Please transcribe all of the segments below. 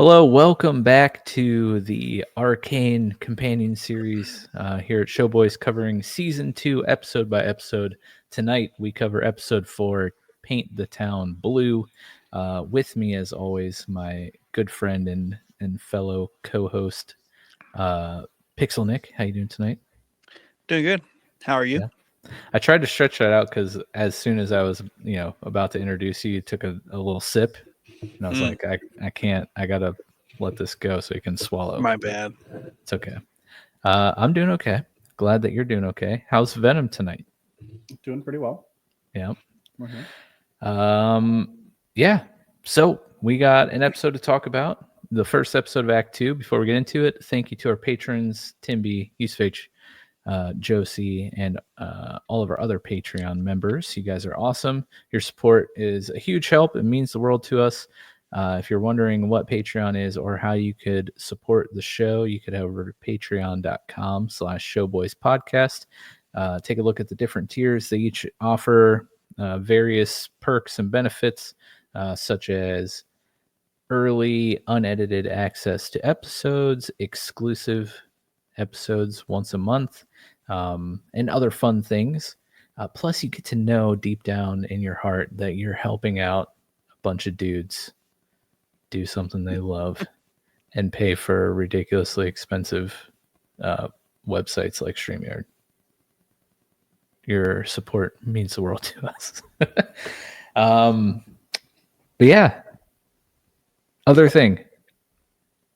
Hello, welcome back to the Arcane companion series here at Showboys, covering season 2, episode by episode. Tonight we cover episode 4, Paint the Town Blue. With me, as always, my good friend and fellow co-host, Pixel Nick. How you doing tonight? Doing good. How are you? Yeah. I tried to stretch that out because as soon as I was, about to introduce you, you took a little sip, and I was like, I can't. I gotta let this go so you can swallow. My bad. It's okay. I'm doing okay. Glad that you're doing okay. How's Venom tonight? Doing pretty well. Yeah. Mm-hmm. Yeah. So we got an episode to talk about. The first episode of Act 2. Before we get into it, thank you to our patrons, Timby, Usfich, Josie, and all of our other Patreon members. You guys are awesome. Your support is a huge help. It means the world to us. If you're wondering what Patreon is or how you could support the show, you could head over to patreon.com/showboyspodcast. Take a look at the different tiers. They each offer various perks and benefits, such as early unedited access to episodes, exclusive episodes once a month, and other fun things. Plus, you get to know deep down in your heart that you're helping out a bunch of dudes do something they love and pay for ridiculously expensive websites like StreamYard. Your support means the world to us. But yeah, other thing,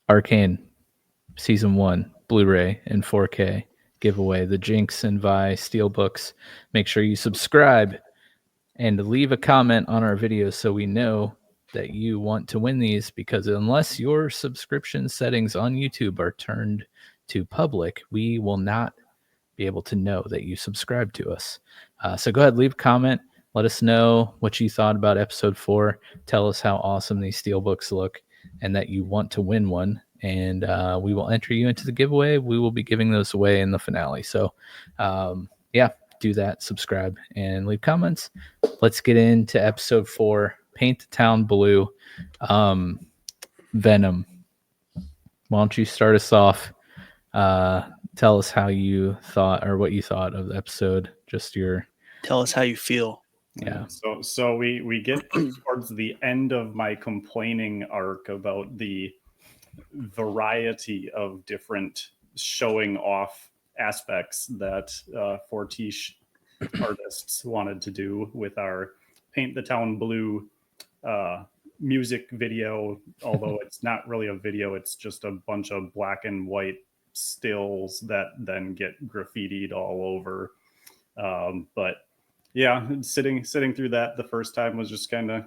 Arcane Season 1 Blu-ray and 4K giveaway, the Jinx and Vi Steelbooks. Make sure you subscribe and leave a comment on our videos so we know that you want to win these, because unless your subscription settings on YouTube are turned to public, we will not be able to know that you subscribe to us. So go ahead, leave a comment. Let us know what you thought about episode 4. Tell us how awesome these Steelbooks look and that you want to win one. And we will enter you into the giveaway. We will be giving those away in the finale. So, yeah, do that, subscribe, and leave comments. Let's get into episode 4, Paint the Town Blue. Venom, why don't you start us off? Tell us how you thought, or what you thought of the episode. Tell us how you feel. Yeah. So we get towards the end of my complaining arc about the variety of different showing off aspects that Fortiche artists wanted to do with our Paint the Town Blue music video, although it's not really a video, it's just a bunch of black and white stills that then get graffitied all over. But yeah, sitting through that the first time was just kind of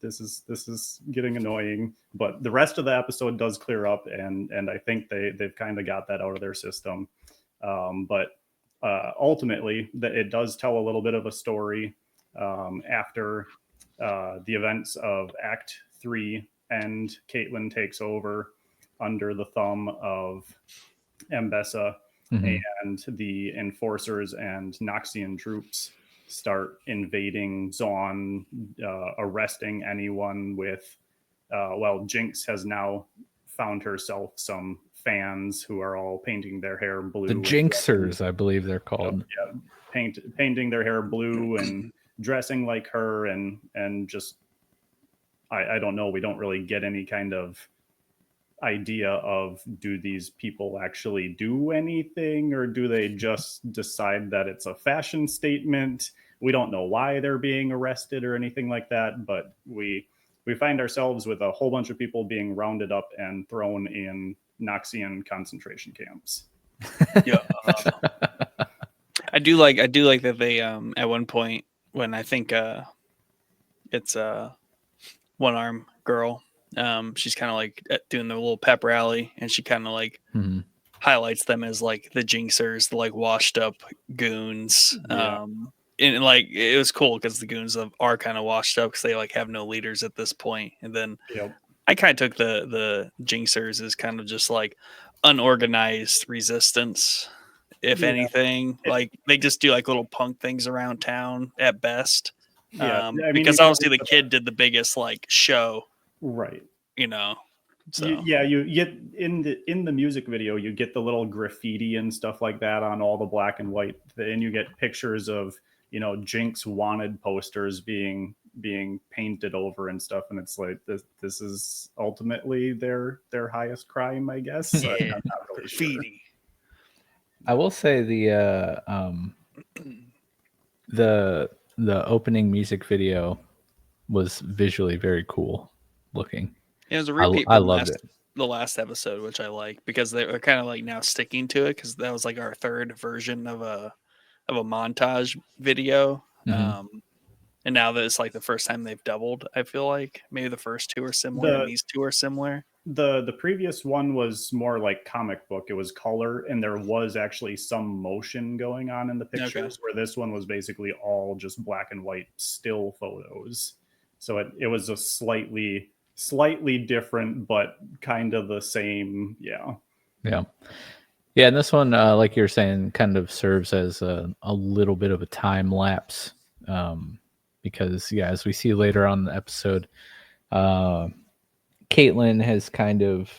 this is getting annoying. But the rest of the episode does clear up, and I think they've kind of got that out of their system. But ultimately, it does tell a little bit of a story after the events of Act 3, and Caitlin takes over under the thumb of Mbessa, and the Enforcers and Noxian troops start invading Zaun, arresting anyone with, Jinx has now found herself some fans who are all painting their hair blue. The Jinxers, I believe they're called. Painting their hair blue and dressing like her, and just, I don't know, we don't really get any kind of idea of, do these people actually do anything, or do they just decide that it's a fashion statement? We don't know why they're being arrested or anything like that, but we find ourselves with a whole bunch of people being rounded up and thrown in Noxian concentration camps. Yeah. I do like that they at one point, when I think it's One Arm Girl, she's kind of like doing the little pep rally, and she kind of like highlights them as like the Jinxers, the like washed up goons. Yeah. And like it was cool because the goons are kind of washed up because they like have no leaders at this point. And then I kind of took the Jinxers as kind of just like unorganized resistance, if anything. Like they just do like little punk things around town at best. Yeah, because obviously the kid did the biggest like show, right? You know. So you get in the music video, you get the little graffiti and stuff like that on all the black and white, and you get pictures of Jinx wanted posters being painted over and stuff, and it's like this is ultimately their highest crime, I guess. yeah, I'm not really sure. graffiti. I will say the opening music video was visually very cool looking. It was a repeat I from loved it. the last episode, which I like because they were kind of like now sticking to it because that was like our third version of a montage video. Mhm. And now that it's like the first time they've doubled, I feel like maybe the first two are similar and these two are similar. The previous one was more like comic book. It was color, and there was actually some motion going on in the pictures, where this one was basically all just black and white still photos. So it was a slightly different, but kind of the same. Yeah. And this one, like you're saying, kind of serves as a little bit of a time lapse, because as we see later on in the episode, Caitlin has kind of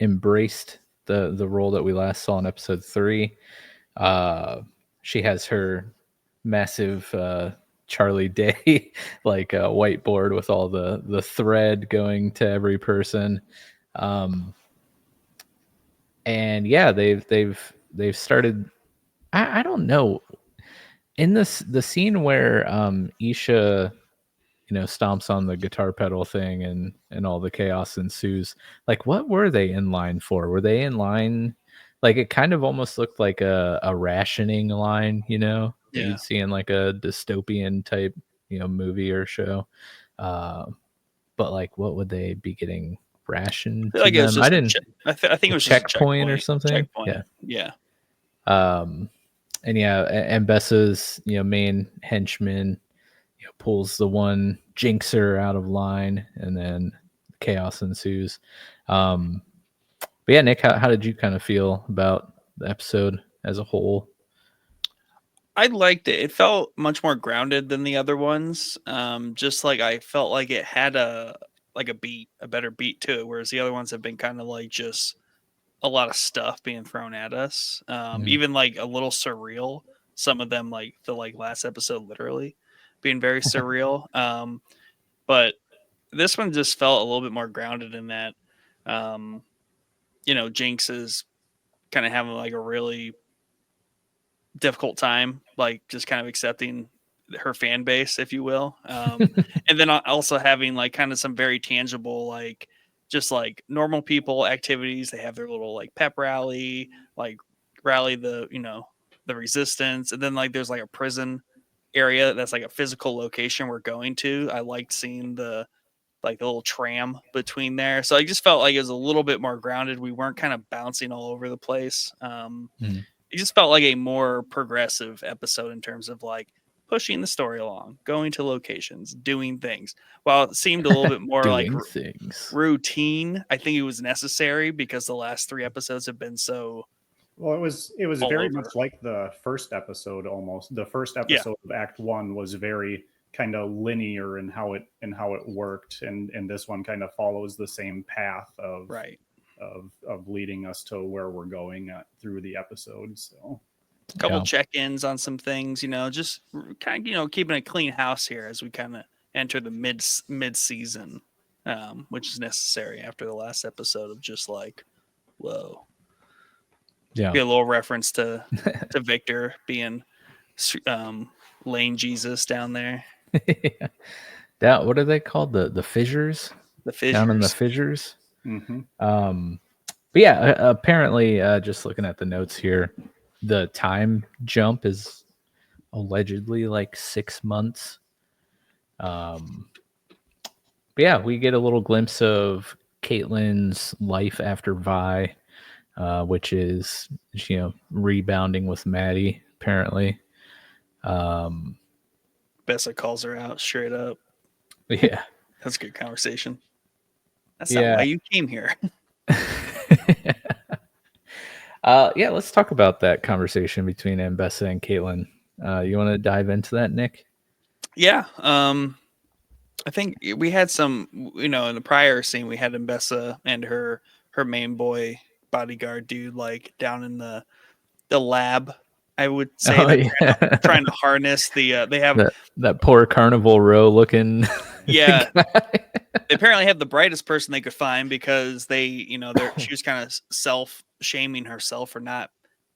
embraced the role that we last saw in episode 3. She has her massive Charlie Day like whiteboard with all the thread going to every person, and they've started. I don't know, in the scene where Isha stomps on the guitar pedal thing and all the chaos ensues. Like, what were they in line for? Were they in line? Like, it kind of almost looked like a rationing line, that you'd see in like a dystopian type, movie or show. But like, what would they be getting rationed to like them? it was just I think it was just checkpoint or something. Checkpoint. Yeah. And Bessa's main henchman pulls the one jinxer out of line, and then chaos ensues. But yeah, Nick, how did you kind of feel about the episode as a whole? I liked it. It felt much more grounded than the other ones. Just like I felt like it had a better beat to it, whereas the other ones have been kind of like just a lot of stuff being thrown at us. Even like a little surreal. Some of them, like the last episode, literally being very surreal. But this one just felt a little bit more grounded in that. Jinx is kind of having like a really difficult time, like just kind of accepting her fan base, if you will. And then also having like kind of some very tangible, like just like normal people activities. They have their little like pep rally, like rally the resistance, and then like there's like a prison area that's like a physical location we're going to. I liked seeing the little tram between there, so I just felt like it was a little bit more grounded. We weren't kind of bouncing all over the place. It just felt like a more progressive episode in terms of like pushing the story along, going to locations, doing things. While it seemed a little bit more like things routine, I think it was necessary because the last 3 episodes have been so. Well, it was very much like the first episode almost. The first episode of Act 1 was very kind of linear in how it worked, and this one kind of follows the same path of of leading us to where we're going through the episode. So a couple check-ins on some things, just kind of keeping a clean house here as we kind of enter the mid-season, which is necessary after the last episode of just like, whoa. Be a little reference to Victor being Lane Jesus down there. What are they called? The fissures? The fissures. Down in the fissures. Mm-hmm. But yeah, apparently, just looking at the notes here, the time jump is allegedly like 6 months. But yeah, we get a little glimpse of Caitlin's life after Vi, which is rebounding with Maddie, apparently. Bessa calls her out straight up. Yeah. That's a good conversation. That's not why you came here. Let's talk about that conversation between Bessa and Caitlin. You want to dive into that, Nick? Yeah. I think we had some, in the prior scene, we had Mbessa and her main boy bodyguard dude, like down in the lab. I would say they're trying to harness the. They have that poor Carnival Row looking. Yeah, guy. they apparently have the brightest person they could find because she was kind of self-shaming herself for not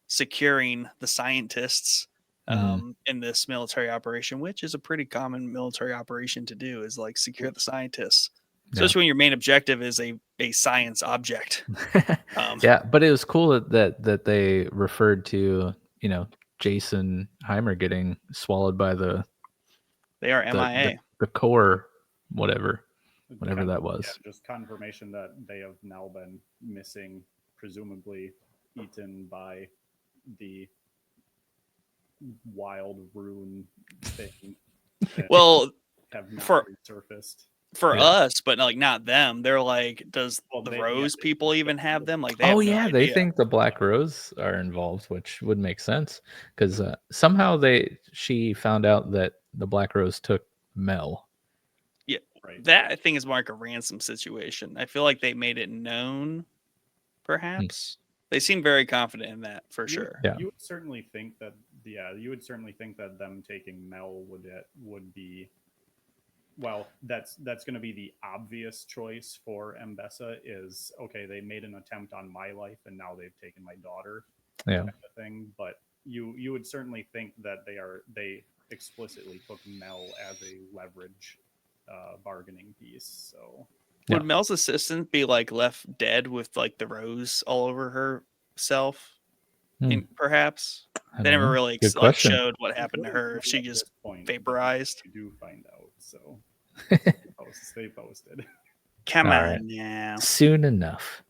securing the scientists in this military operation, which is a pretty common military operation to do, is like secure the scientists, especially when your main objective is a science object. Yeah, but it was cool that they referred to, Jason Heimer getting swallowed by they are MIA. The core, whatever that was. Yeah, just confirmation that they have now been missing, presumably eaten by the wild rune thing. Well, have not resurfaced. For us, but like not them. They're like, does the Rose people even have them? Like, they think the Black Rose are involved, which would make sense because somehow she found out that the Black Rose took Mel. Yeah, right. That I think is more like a ransom situation. I feel like they made it known. Perhaps they seem very confident in that for sure. You would certainly think that. Yeah, you would certainly think that them taking Mel would be. Well, that's going to be the obvious choice for Mbessa is, okay, they made an attempt on my life and now they've taken my daughter, kind of thing. But you would certainly think that they explicitly took Mel as a leverage bargaining piece. So would Mel's assistant be like left dead with like the rose all over herself? Perhaps they never really showed what happened to her. If she just vaporized, you do find out. So stay posted. Come on now. Soon enough.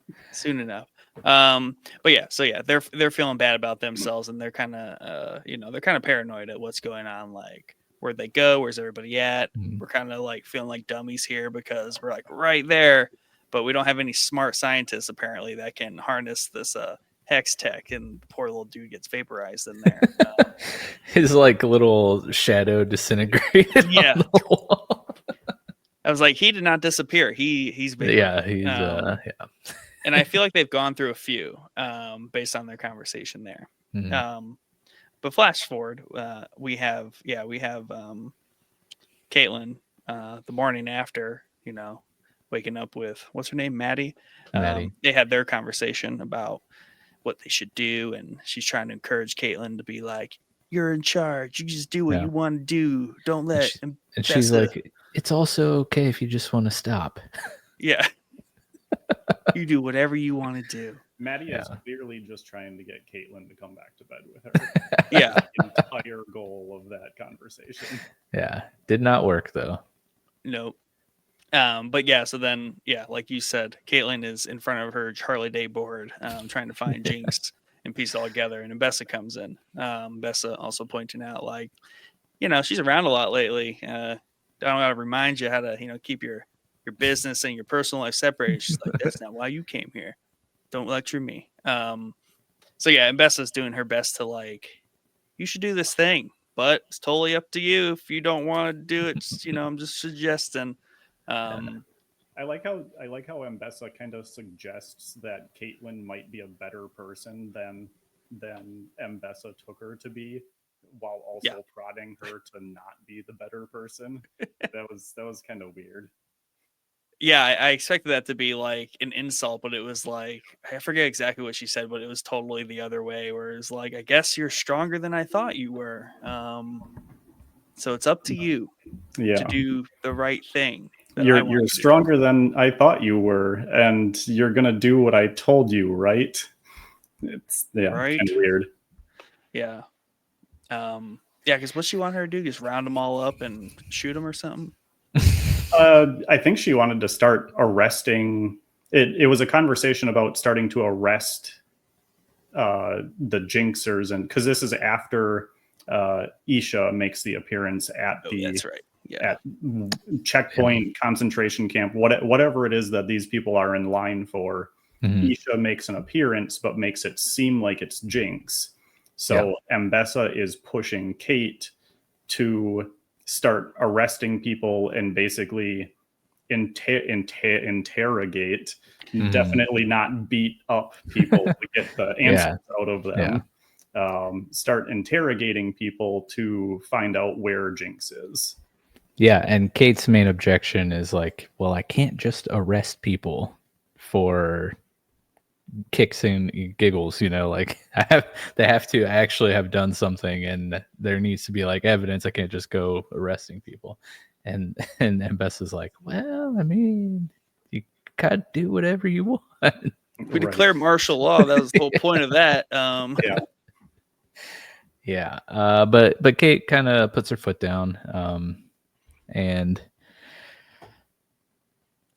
But they're feeling bad about themselves, and they're kind of they're kind of paranoid at what's going on. Like, where'd they go? Where's everybody at? We're kind of like feeling like dummies here because we're like right there, but we don't have any smart scientists apparently that can harness this hex tech, and the poor little dude gets vaporized in there. His like little shadow disintegrated. Yeah. On the wall. I was like, he did not disappear. He's vaporized. Yeah, he's and I feel like they've gone through a few based on their conversation there. But flash forward, we have Caitlin the morning after, waking up with what's her name, Maddie. They had their conversation about what they should do, and she's trying to encourage Caitlin to be like, "You're in charge. You just do what you want to do. Don't let." And she's like, "It's also okay if you just want to stop." Yeah. You do whatever you want to do. Maddie is clearly just trying to get Caitlin to come back to bed with her. Yeah. The entire goal of that conversation. Yeah. Did not work though. Nope. But so then, like you said, Caitlin is in front of her Charlie Day board, trying to find Jinx and piece it all together. And Mbessa comes in. Mbessa also pointing out, like, she's around a lot lately. I don't want to remind you how to, keep your business and your personal life separated. She's like, that's not why you came here. Don't lecture me. Mbessa's doing her best to like, you should do this thing, but it's totally up to you. If you don't want to do it, I'm just suggesting. I like how Mbessa kind of suggests that Caitlin might be a better person than Mbessa took her to be, while also prodding her to not be the better person. That was kind of weird. Yeah, I expected that to be like an insult, but it was like, I forget exactly what she said, but it was totally the other way, where it's like, I guess you're stronger than I thought you were. So it's up to you to do the right thing. You're stronger than I thought you were, and you're gonna do what I told you, right? It's right? Kind of weird. Yeah. Because what she want her to do, just round them all up and shoot them or something? I think she wanted to start arresting. It was a conversation about starting to arrest the Jinxers, and because this is after Isha makes the appearance at that's right. At checkpoint, concentration camp, whatever it is that these people are in line for. Isha makes an appearance, but makes it seem like it's Jinx. So Mbessa is pushing Kate to start arresting people and basically interrogate, definitely not beat up people to get the answers out of them. Start interrogating people to find out where Jinx is. Yeah, and Kate's main objection is like, well, I can't just arrest people for kicks and giggles, like they have to actually have done something, and there needs to be like evidence. I can't just go arresting people. And Bess is like, well, I mean, you gotta do whatever you want. We declare martial law. That was the whole point of that. But Kate kind of puts her foot down, and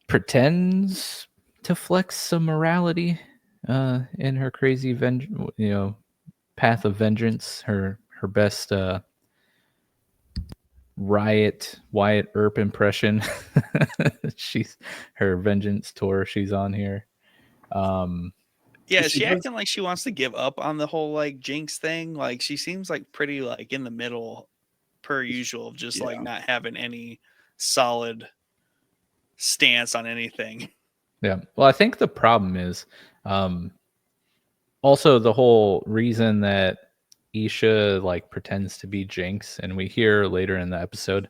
pretends to flex some morality in her crazy path of vengeance. Her best Wyatt Earp impression. She's her vengeance tour. She's on here. Is she acting like she wants to give up on the whole like Jinx thing? Like she seems like pretty like in the middle, per usual, of just like not having any solid stance on anything. Yeah. Well, I think the problem is also the whole reason that Isha like pretends to be Jinx, and we hear later in the episode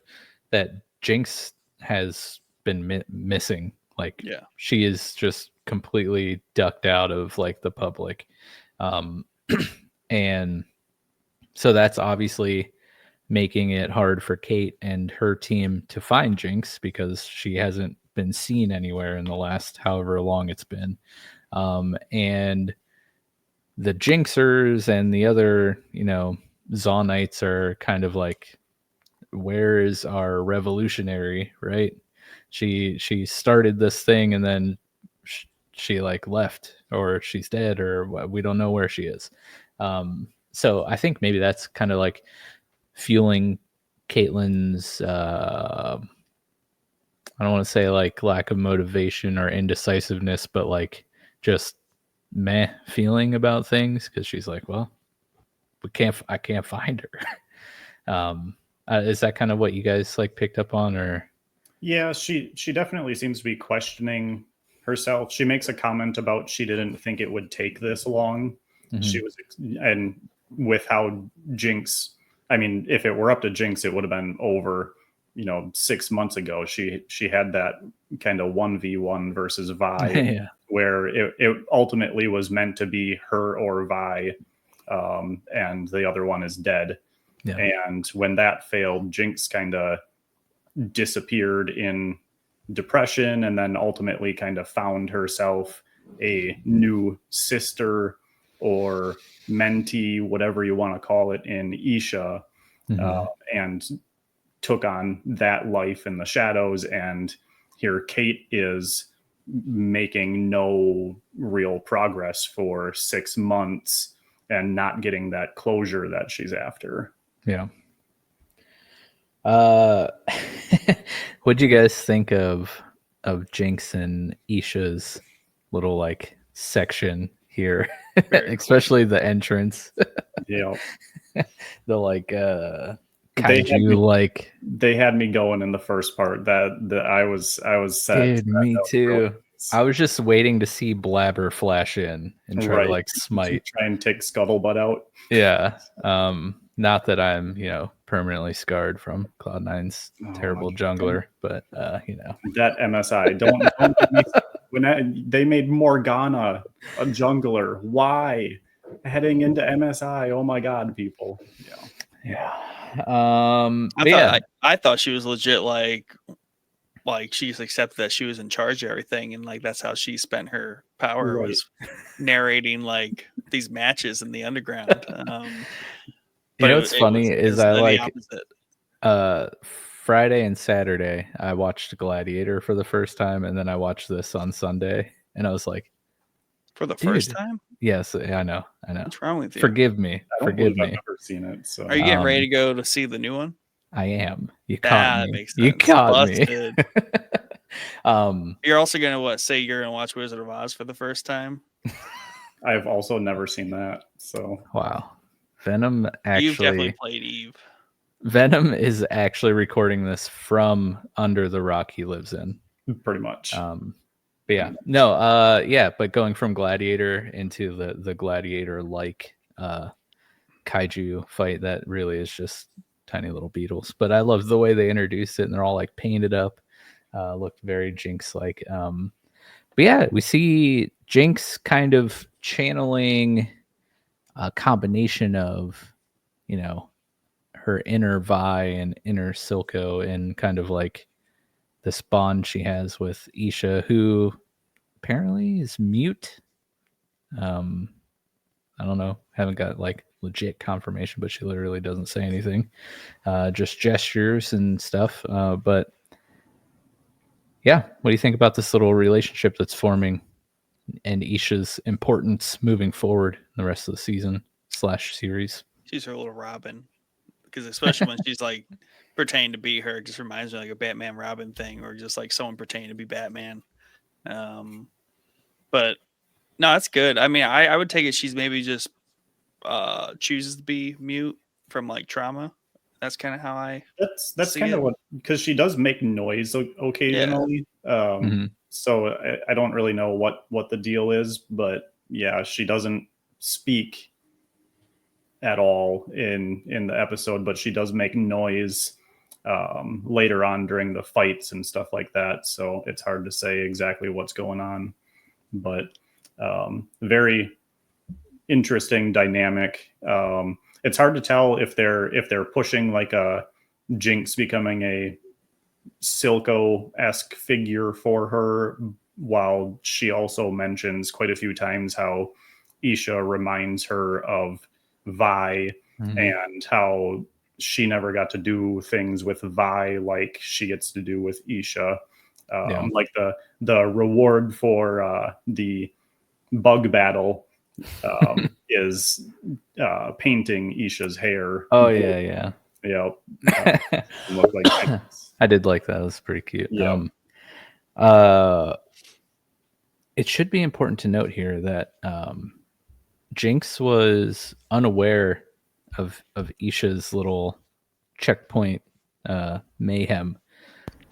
that Jinx has been missing. Like she is just completely ducked out of like the public. And so that's obviously making it hard for Kate and her team to find Jinx, because she hasn't been seen anywhere in the last however long it's been. And the Jinxers and the other, Zaunites are kind of like, where is our revolutionary, right? She started this thing and then she like left, or she's dead, or we don't know where she is. So I think maybe that's kind of like fueling Caitlyn's I don't want to say like lack of motivation or indecisiveness, but like just meh feeling about things, because she's like, well, I can't find her. Is that kind of what you guys like picked up on? Or she definitely seems to be questioning herself. She makes a comment about she didn't think it would take this long. She was, and with how Jinx, I mean, if it were up to Jinx, it would have been over 6 months ago. She had that kind of 1v1 versus Vi, where it ultimately was meant to be her or Vi, and the other one is dead. And when that failed, Jinx kind of disappeared in depression, and then ultimately kind of found herself a new sister or mentee, whatever you want to call it, in Isha, and took on that life in the shadows. And here Kate is making no real progress for 6 months and not getting that closure that she's after. What'd you guys think of Jinx and Isha's little like section here? Especially the entrance. The like kaiju they had me going in the first part. That I was set. Dude, me too. I was just waiting to see Blabber flash in and try to like smite, try and take Scuttlebutt out. Not that I'm permanently scarred from Cloud9's terrible jungler, but that MSI don't when they made Morgana a jungler. Why? Heading into MSI, oh my god, people. I thought she was legit, like she just accepted that she was in charge of everything, and like that's how she spent her power, was narrating like these matches in the underground. What's funny is I like Friday and Saturday I watched Gladiator for the first time, and then I watched this on Sunday, and I was like, for the first time? Yes, I know. What's wrong with you? Forgive me. I've never seen it. So are you getting ready to go to see the new one? I am. You caught me. Makes sense. You caught me. You're also gonna say you're gonna watch Wizard of Oz for the first time? I've also never seen that. So wow. Venom actually. You've definitely played Eve. Venom is actually recording this from under the rock he lives in. Pretty much. But yeah, but going from Gladiator into the Gladiator like kaiju fight, that really is just tiny little beetles. But I love the way they introduced it, and they're all like painted up, looked very Jinx like. But yeah, we see Jinx kind of channeling a combination of, you know, her inner Vi and inner Silco, and kind of like this bond she has with Isha, who apparently is mute. I don't know, haven't got like legit confirmation, but she literally doesn't say anything, just gestures and stuff. But yeah, what do you think about this little relationship that's forming and Isha's importance moving forward in the rest of the season / series? She's her little Robin, because especially when she's like pretending to be her, it just reminds me of like a Batman Robin thing, or just like someone pretending to be Batman. But no, that's good. I mean, I would take it she's maybe just chooses to be mute from like trauma. That's kind of how I that's kind of what, because she does make noise occasionally. So I don't really know what the deal is, but yeah, she doesn't speak at all in the episode, but she does make noise later on during the fights and stuff like that. So it's hard to say exactly what's going on, but very interesting dynamic. It's hard to tell if they're pushing like a Jinx becoming a Silco-esque figure for her, while she also mentions quite a few times how Isha reminds her of Vi, and how she never got to do things with Vi like she gets to do with Isha. Like the reward for the bug battle is painting Isha's hair. Oh yeah. Look like I did like that. It was pretty cute. Yeah. It should be important to note here that Jinx was unaware of Isha's little checkpoint mayhem.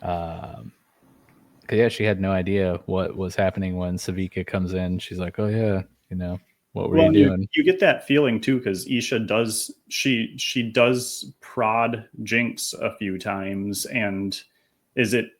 Yeah, she had no idea what was happening when Savika comes in. She's like, "Oh yeah, you know, what were you doing?" You get that feeling too, because Isha does she does prod Jinx a few times, and is it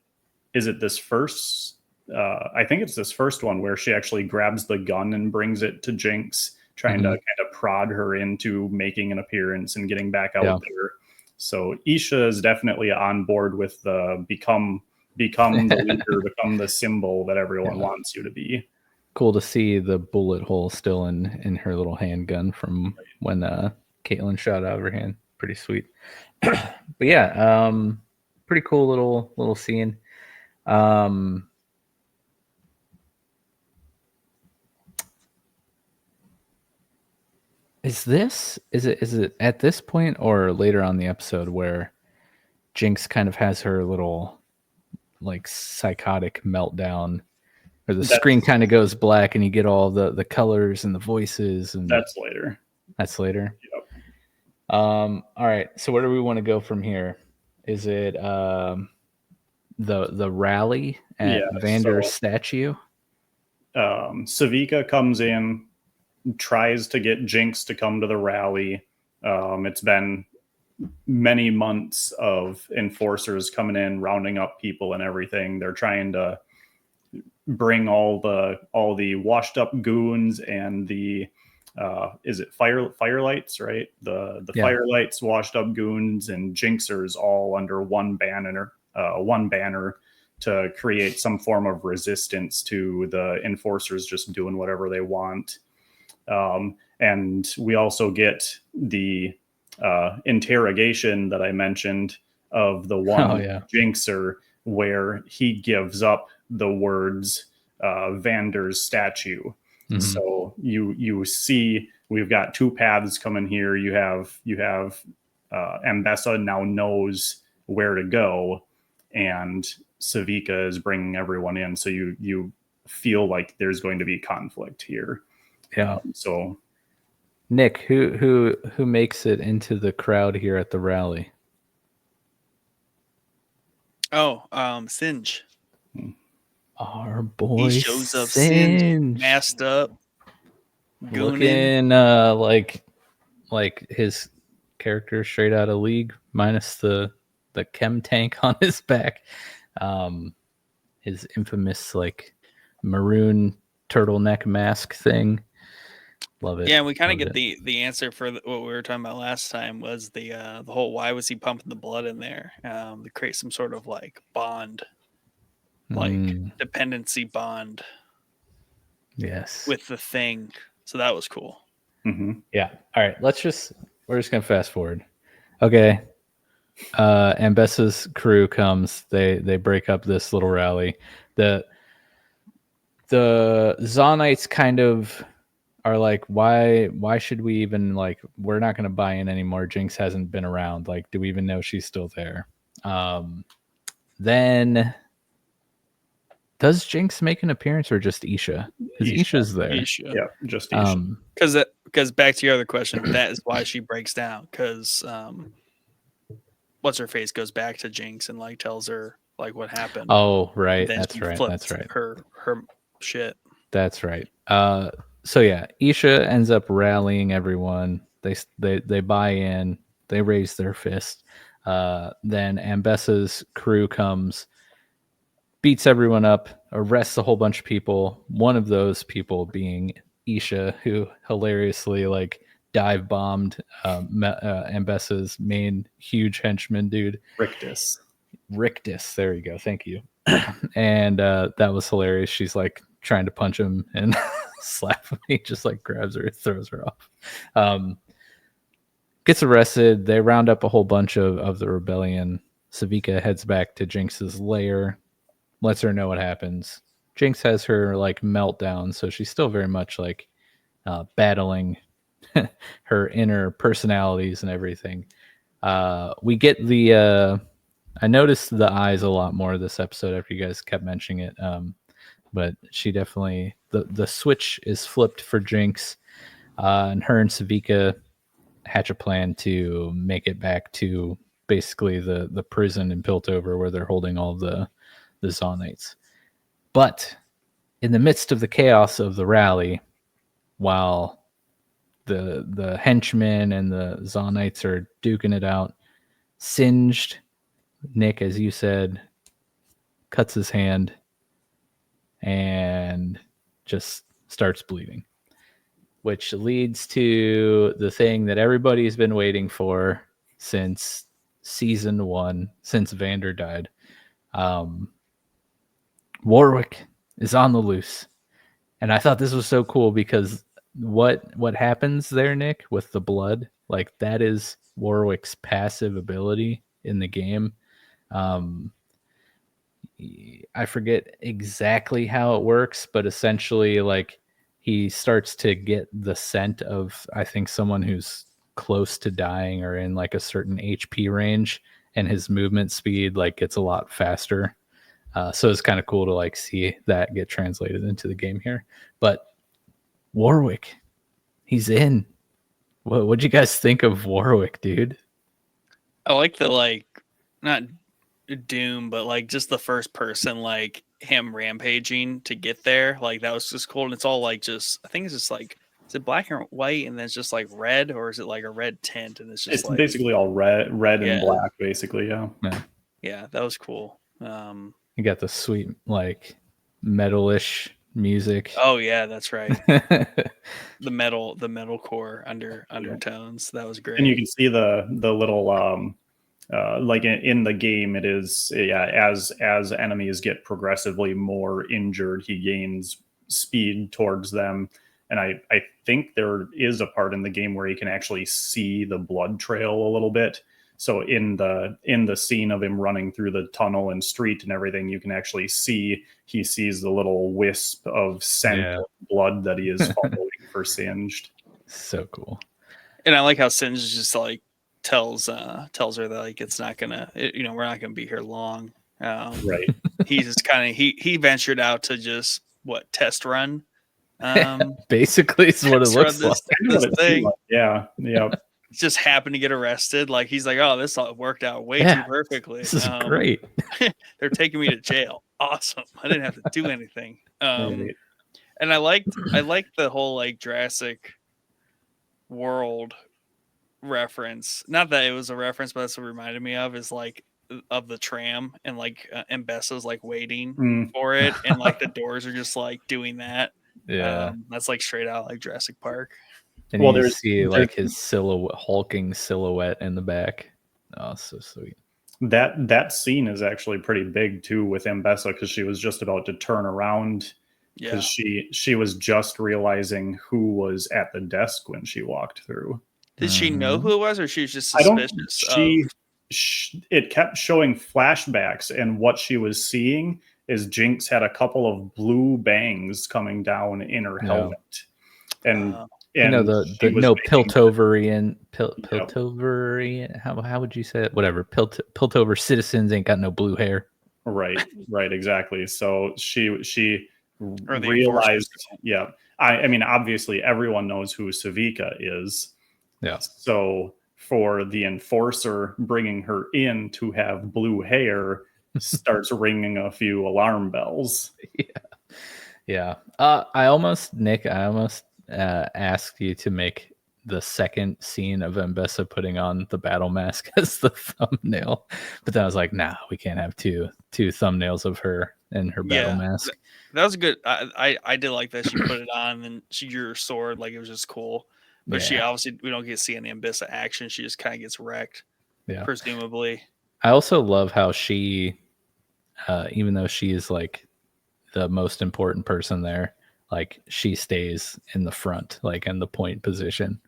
this first? I think it's this first one where she actually grabs the gun and brings it to Jinx, trying to kind of prod her into making an appearance and getting back out there. So Isha is definitely on board with the become the leader, become the symbol that everyone wants you to be. Cool to see the bullet hole still in her little handgun from when Caitlin shot out of her hand. Pretty sweet. But yeah, pretty cool little scene. Is it at this point or later on the episode where Jinx kind of has her little like psychotic meltdown, or the screen kind of goes black and you get all the colors and the voices? And that's later. Yep. All right, so where do we want to go from here? Is it the rally at Vander's statue? Savika comes in, tries to get Jinx to come to the rally. It's been many months of enforcers coming in, rounding up people and everything. They're trying to bring all the washed up goons and the is it firelights, right? The firelights, washed up goons, and Jinxers all under one banner to create some form of resistance to the enforcers just doing whatever they want. And we also get the interrogation that I mentioned of the one Jinxer, where he gives up the words Vander's statue. So you see we've got two paths coming here. You have Ambessa now knows where to go, and Savika is bringing everyone in. So you feel like there's going to be conflict here. Yeah. So Nick, who makes it into the crowd here at the rally? Singe. Our boy He shows up Singe. masked up, gooning. Looking like his character straight out of League, minus the chem tank on his back. His infamous like maroon turtleneck mask thing. Love it. Yeah, we kind of Love get it. the answer for what we were talking about last time was the whole why was he pumping the blood in there to create some sort of like bond, like dependency bond Yes. with the thing. So that was cool. Mm-hmm. Yeah. All right. We're just gonna fast forward. Okay. Ambessa's crew comes. They break up this little rally. The Zaunites kind of are like, why should we even, like, we're not going to buy in anymore. Jinx hasn't been around. Like, do we even know she's still there? Then does Jinx make an appearance or just Isha? Because Isha's there. Isha. Yeah, just Isha. Because back to your other question, that is why she breaks down. Because what's her face goes back to Jinx and like tells her like what happened. Oh, right. Then That's she right. flipped That's right. Her shit. That's right. So yeah, Isha ends up rallying everyone. They buy in. They raise their fist. Then Ambessa's crew comes, beats everyone up, arrests a whole bunch of people. One of those people being Isha, who hilariously like dive bombed Ambessa's main huge henchman dude, Rictus. There you go. Thank you. And that was hilarious. She's like trying to punch him and slap him. He just like grabs her, throws her off. Gets arrested. They round up a whole bunch of the rebellion. Savika heads back to Jinx's lair, lets her know what happens. Jinx has her like meltdown, so she's still very much like battling her inner personalities and everything. We get the I noticed the eyes a lot more this episode after you guys kept mentioning it. But she definitely, the switch is flipped for Jinx, and her and Savika hatch a plan to make it back to basically the prison in Piltover where they're holding all the Zaunites. But in the midst of the chaos of the rally, while the henchmen and the Zaunites are duking it out, Singed, Nick, as you said, cuts his hand and just starts bleeding, which leads to the thing that everybody's been waiting for since season 1, since Vander died. Warwick is on the loose. And I thought this was so cool because what happens there, Nick, with the blood, like that is Warwick's passive ability in the game. I forget exactly how it works, but essentially like he starts to get the scent of, I think, someone who's close to dying or in like a certain HP range, and his movement speed like gets a lot faster. So it's kind of cool to like see that get translated into the game here. But Warwick, he's in. What'd you guys think of Warwick, dude? I like the like not Doom, but like just the first person, like him rampaging to get there. Like that was just cool. And it's all like just, I think it's just like, is it black and white and then it's just like red, or is it like a red tint and it's just It's like basically all red and black, basically. Yeah, that was cool. You got the sweet like metalish music. Oh yeah, that's right. the metal core undertones. That was great. And you can see the little like in the game, it is as enemies get progressively more injured, he gains speed towards them. And I think there is a part in the game where he can actually see the blood trail a little bit. So in the scene of him running through the tunnel and street and everything, you can actually see he sees the little wisp of scent of blood that he is following for Singed. So cool. And I like how Singed just like tells her that like it's not gonna, we're not gonna be here long. Right. He just kind of he ventured out to just test run. Basically, it's what it looks like. This thing. Yeah. just happened to get arrested. Like he's like, oh, this all worked out way Yeah, too perfectly. This is great. They're taking me to jail. Awesome. I didn't have to do anything. Right. And I liked the whole like Jurassic World reference. Not that it was a reference, but that's what it reminded me of is like of the tram and like Mbessa's like waiting for it, and like the doors are just like doing that. Yeah. That's like straight out like Jurassic Park. And you see like his hulking silhouette in the back. Oh, so sweet. That scene is actually pretty big too with Mbessa, because she was just about to turn around because she was just realizing who was at the desk when she walked through. Did she know who it was, or she was just suspicious? It kept showing flashbacks, and what she was seeing is Jinx had a couple of blue bangs coming down in her helmet, and you know the no Piltoverian. How would you say it? Whatever. Piltover citizens ain't got no blue hair. Right, exactly. So she realized. Yeah, I mean, obviously everyone knows who Savika is. Yeah. So for the enforcer bringing her in to have blue hair starts ringing a few alarm bells. Yeah. I almost asked you to make the second scene of Mbessa putting on the battle mask as the thumbnail, but then I was like, nah, we can't have two thumbnails of her and her battle mask. That was good. I did like that she put it on and she drew her sword. Like it was just cool. But she obviously, we don't get to see any Mbessa action. She just kind of gets wrecked, presumably. I also love how she, even though she is like the most important person there, like she stays in the front, like in the point position.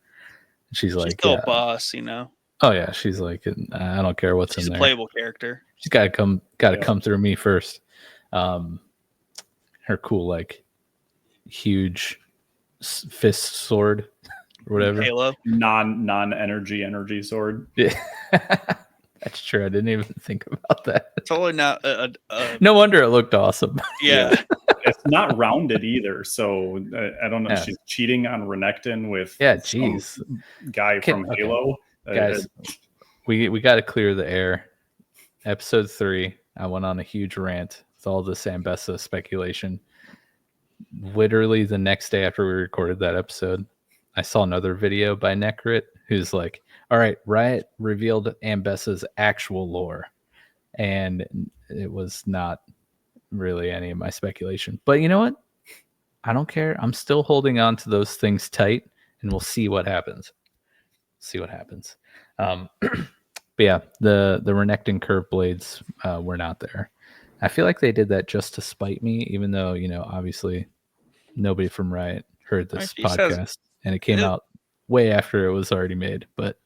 She's still a boss, you know. Oh yeah, she's like, I don't care what's in there. She's a playable character. She's got to come through me first. Her cool like huge fist sword or whatever. Halo. Non-energy sword. Yeah. That's true. I didn't even think about that. Totally not. No wonder it looked awesome. Yeah. It's not rounded either. So I don't know if she's cheating on Renekton with guy from Halo. Guys, we got to clear the air. Episode 3, I went on a huge rant with all this Mbessa speculation. Literally the next day after we recorded that episode, I saw another video by Necrit who's like, all right, Riot revealed Mbessa's actual lore. And it was not really any of my speculation. But you know what? I don't care. I'm still holding on to those things tight, and we'll see what happens. But yeah, the Renekton curve blades were not there. I feel like they did that just to spite me, even though, you know, obviously nobody from Riot heard this podcast, and it came out way after it was already made. But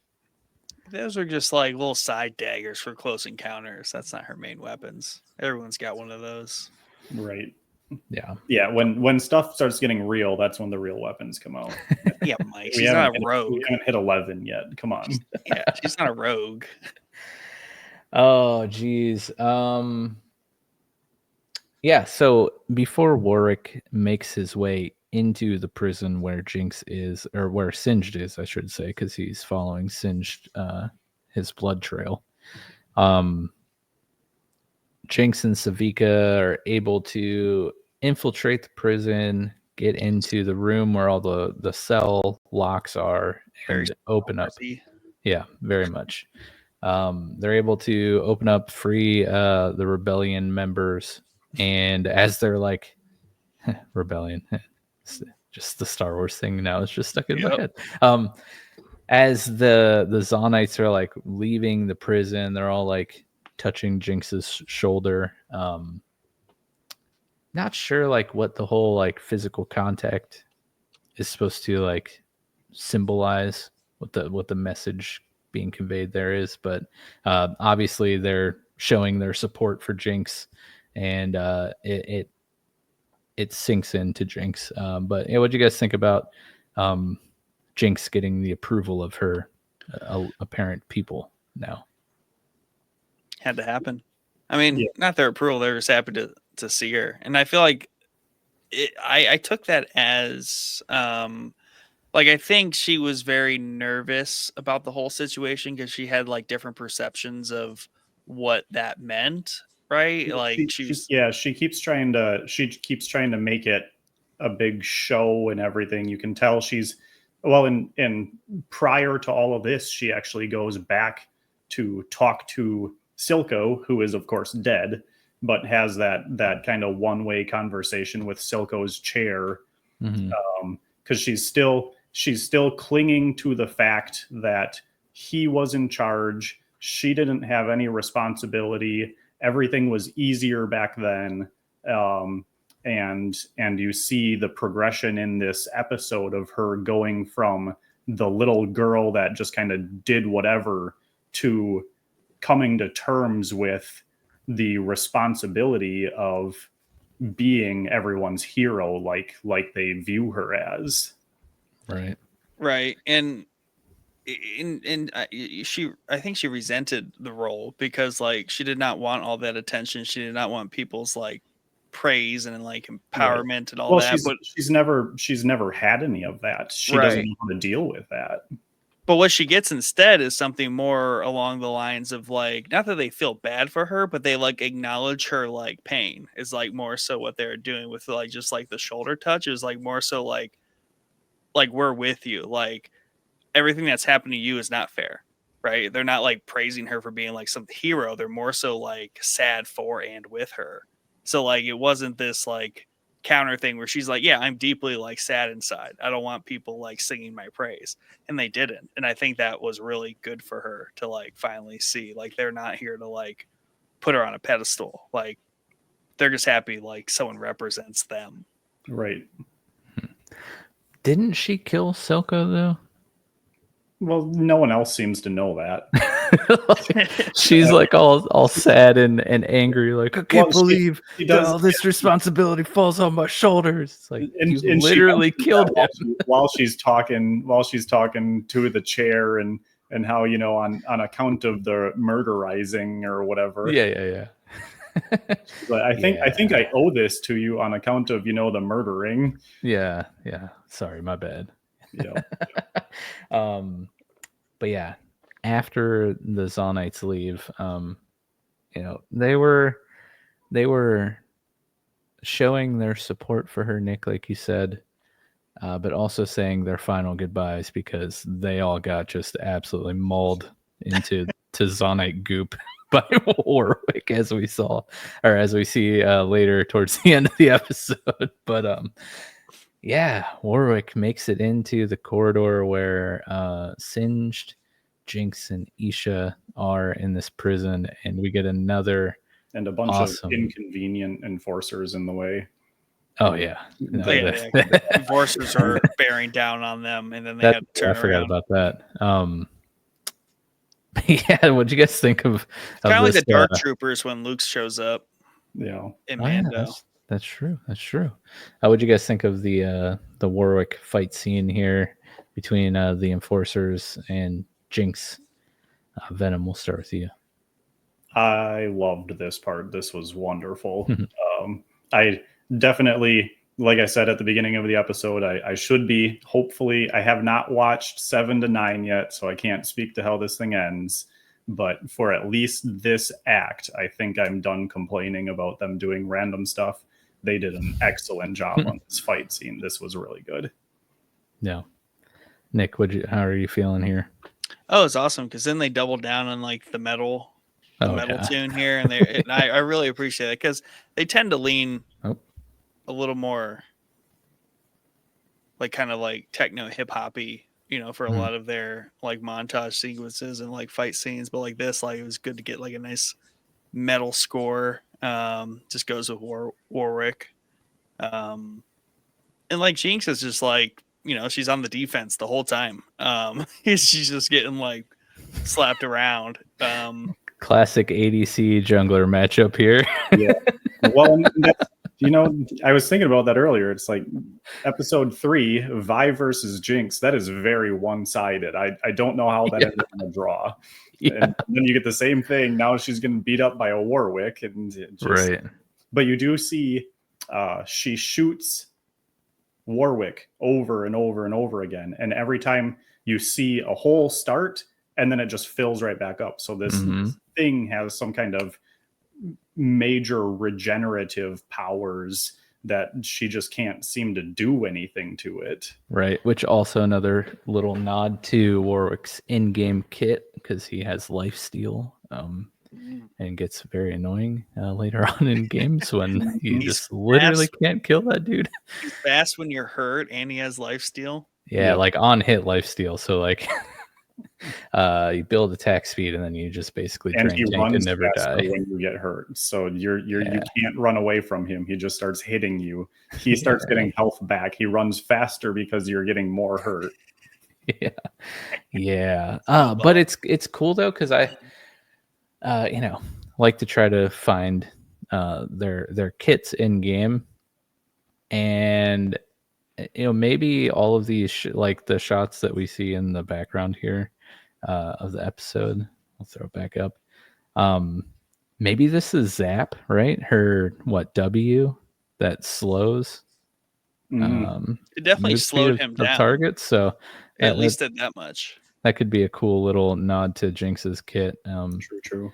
those are just like little side daggers for close encounters. That's not her main weapons. Everyone's got one of those. Right. Yeah. When stuff starts getting real, that's when the real weapons come out. Yeah, Mike. She's not a rogue. We haven't hit 11 yet. Come on. Yeah, she's not a rogue. Oh, geez. Yeah. So before Warwick makes his way into the prison where Jinx is, or where Singed is, I should say, because he's following Singed, his blood trail. Jinx and Savika are able to infiltrate the prison, get into the room where all the cell locks are, and open up. Yeah, very much. They're able to open up, free the rebellion members, and as they're like, rebellion, just the Star Wars thing now is just stuck in my head. As the Zaunites are like leaving the prison, they're all like touching Jinx's shoulder. Not sure like what the whole like physical contact is supposed to like symbolize, what the message being conveyed there is, but obviously they're showing their support for Jinx, and it sinks into Jinx. But yeah, what do you guys think about Jinx getting the approval of her apparent people now? Had to happen. I mean, not their approval; they're just happy to see her, and I feel like I took that as Like, I think she was very nervous about the whole situation because she had like different perceptions of what that meant, right? Like she was, She keeps trying to make it a big show and everything. You can tell she's well, in prior to all of this, she actually goes back to talk to Silco, who is of course dead, but has that kind of one-way conversation with Silco's chair, because she's still clinging to the fact that he was in charge. She didn't have any responsibility. Everything was easier back then. And you see the progression in this episode of her going from the little girl that just kind of did whatever to coming to terms with the responsibility of being everyone's hero, like they view her as. Right. And I think she resented the role because like she did not want all that attention. She did not want people's like praise and like empowerment and all that. But she's never had any of that. She doesn't know how to deal with that. But what she gets instead is something more along the lines of like, not that they feel bad for her, but they like acknowledge her like pain is like more so what they're doing with like just like the shoulder touch is like more so like we're with you. Like everything that's happened to you is not fair, right? They're not like praising her for being like some hero. They're more so like sad for and with her. So like it wasn't this like counter thing where she's like, yeah, I'm deeply like sad inside. I don't want people like singing my praise. And they didn't. And I think that was really good for her to like finally see like they're not here to like put her on a pedestal. Like they're just happy like someone represents them. Right. Didn't she kill Silco though? Well, no one else seems to know that. She's like all sad and angry, like I can't believe all this responsibility falls on my shoulders. It's like you literally killed him while she's talking to the chair and how, you know, on account of the murderizing or whatever. Yeah. But I think I owe this to you on account of, you know, the murdering. Yeah. Sorry, my bad. Yeah. But yeah, after the Zaunites leave, you know, they were showing their support for her, Nick, like you said, but also saying their final goodbyes because they all got just absolutely mauled into Zaunite goop by Warwick, as we see later towards the end of the episode. But yeah, Warwick makes it into the corridor where Singed, Jinx, and Isha are in this prison, and we get another and a bunch of inconvenient enforcers in the way. Oh yeah, enforcers are bearing down on them, and then they had to turn around. I forgot about that. Yeah, what'd you guys think of? Kind of like the Dark Troopers when Luke shows up. Yeah, in Mando. That's true. What'd you guys think of the Warwick fight scene here between the enforcers and Jinx? Venom, we'll start with you. I loved this part. This was wonderful. I definitely, like I said at the beginning of the episode, I should be, hopefully, I have not watched 7 to 9 yet, so I can't speak to how this thing ends. But for at least this act, I think I'm done complaining about them doing random stuff. They did an excellent job on this fight scene. This was really good. Yeah. Nick, how are you feeling here? Oh, it's awesome because then they doubled down on like the metal tune here, and I really appreciate it because they tend to lean a little more like kind of like techno hip hoppy, you know, for a lot of their like montage sequences and like fight scenes. But like this, like it was good to get like a nice metal score. Just goes with Warwick. And like Jinx is just like, you know, she's on the defense the whole time. She's just getting like slapped around. Classic ADC jungler matchup here. Yeah. Well, you know, I was thinking about that earlier. It's like episode 3, Vi versus Jinx. That is very one-sided. I don't know how that is going to draw. Yeah. And then you get the same thing. Now she's getting beat up by a Warwick, and right. But you do see she shoots Warwick over and over and over again. And every time you see a hole start, and then it just fills right back up. So this thing has some kind of major regenerative powers that she just can't seem to do anything to it. Right, which also another little nod to Warwick's in-game kit, because he has lifesteal, and gets very annoying later on in games when you just literally can't kill that dude. He's fast when you're hurt, and he has lifesteal. Yeah, like on hit lifesteal. So like you build attack speed, and then you just basically and drain he tank and runs never die when you get hurt. So you can't run away from him. He just starts hitting you. He starts getting health back. He runs faster because you're getting more hurt. Yeah. But it's cool though, because I like to try to find their kits in game, and maybe all of these like the shots that we see in the background here of the episode, I'll throw it back up. Maybe this is Zap, right? Her W that slows. It definitely slowed him down. Targets, so at least at that much. That could be a cool little nod to Jinx's kit. True.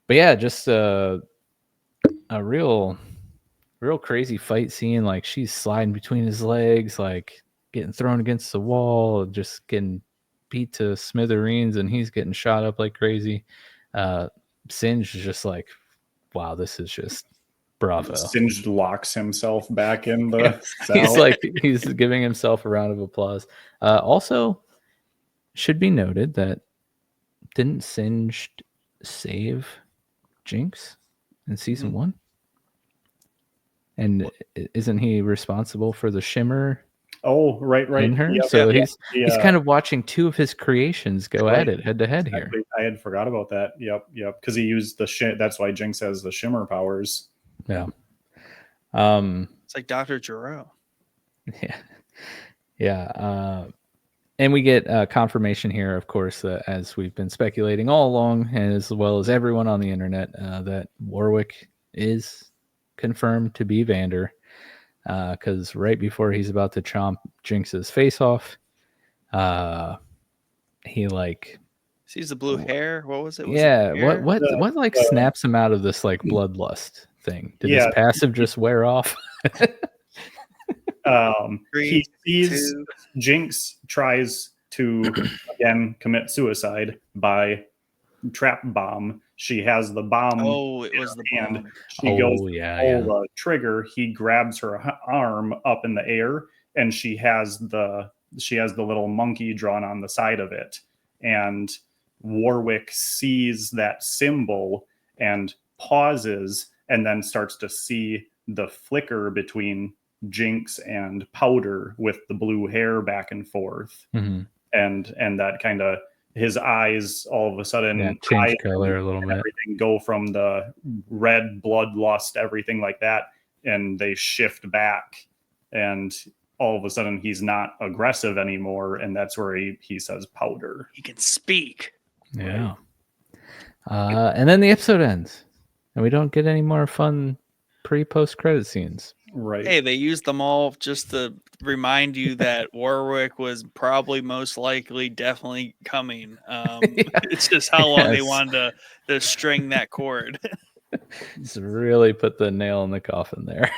But yeah, just a real crazy fight scene. Like she's sliding between his legs, like getting thrown against the wall, just getting beat to smithereens, and he's getting shot up like crazy. Singe is just like, wow, this is just bravo. Singe locks himself back in the cell. He's giving himself a round of applause. Also, should be noted that didn't Singe save Jinx in season 1? And isn't he responsible for the shimmer? Oh, right. In her? Yep, so he's kind of watching two of his creations go at it head to head here. I had forgot about that. Yep. Because he used that's why Jinx has the shimmer powers. Yeah. It's like Dr. Gero. Yeah. And we get confirmation here, of course, as we've been speculating all along, as well as everyone on the internet, that Warwick is confirmed to be Vander. Because right before he's about to chomp Jinx's face off, he sees the blue hair. What was it? What snaps him out of this like bloodlust thing? Did his passive just wear off? He sees Jinx tries to again commit suicide by trap bomb. She has the bomb. Oh, it was the hand. bomb. She goes to pull the trigger. He grabs her arm up in the air, and she has the little monkey drawn on the side of it. And Warwick sees that symbol and pauses, and then starts to see the flicker between Jinx and Powder with the blue hair back and forth. Mm-hmm. And that kind of his eyes all of a sudden change color a little bit. Everything go from the red bloodlust, everything like that, and they shift back, and all of a sudden he's not aggressive anymore, and that's where he says Powder. He can speak. Yeah. And then the episode ends, and we don't get any more fun pre-post credit scenes. Right. Hey, they used them all just to remind you that Warwick was probably most likely definitely coming. It's just how long they wanted to string that cord. Just really put the nail in the coffin there.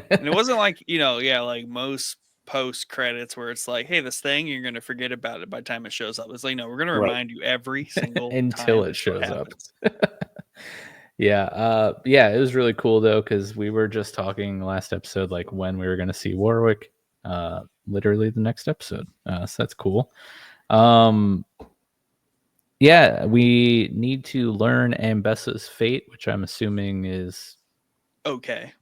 And it wasn't like, like most post credits where it's like, hey, this thing, you're going to forget about it by the time it shows up. It's like, no, we're going to remind you every single until it shows up. Yeah, it was really cool though, because we were just talking last episode like when we were going to see Warwick, literally the next episode. So that's cool. Yeah, we need to learn Ambessa's fate, which I'm assuming is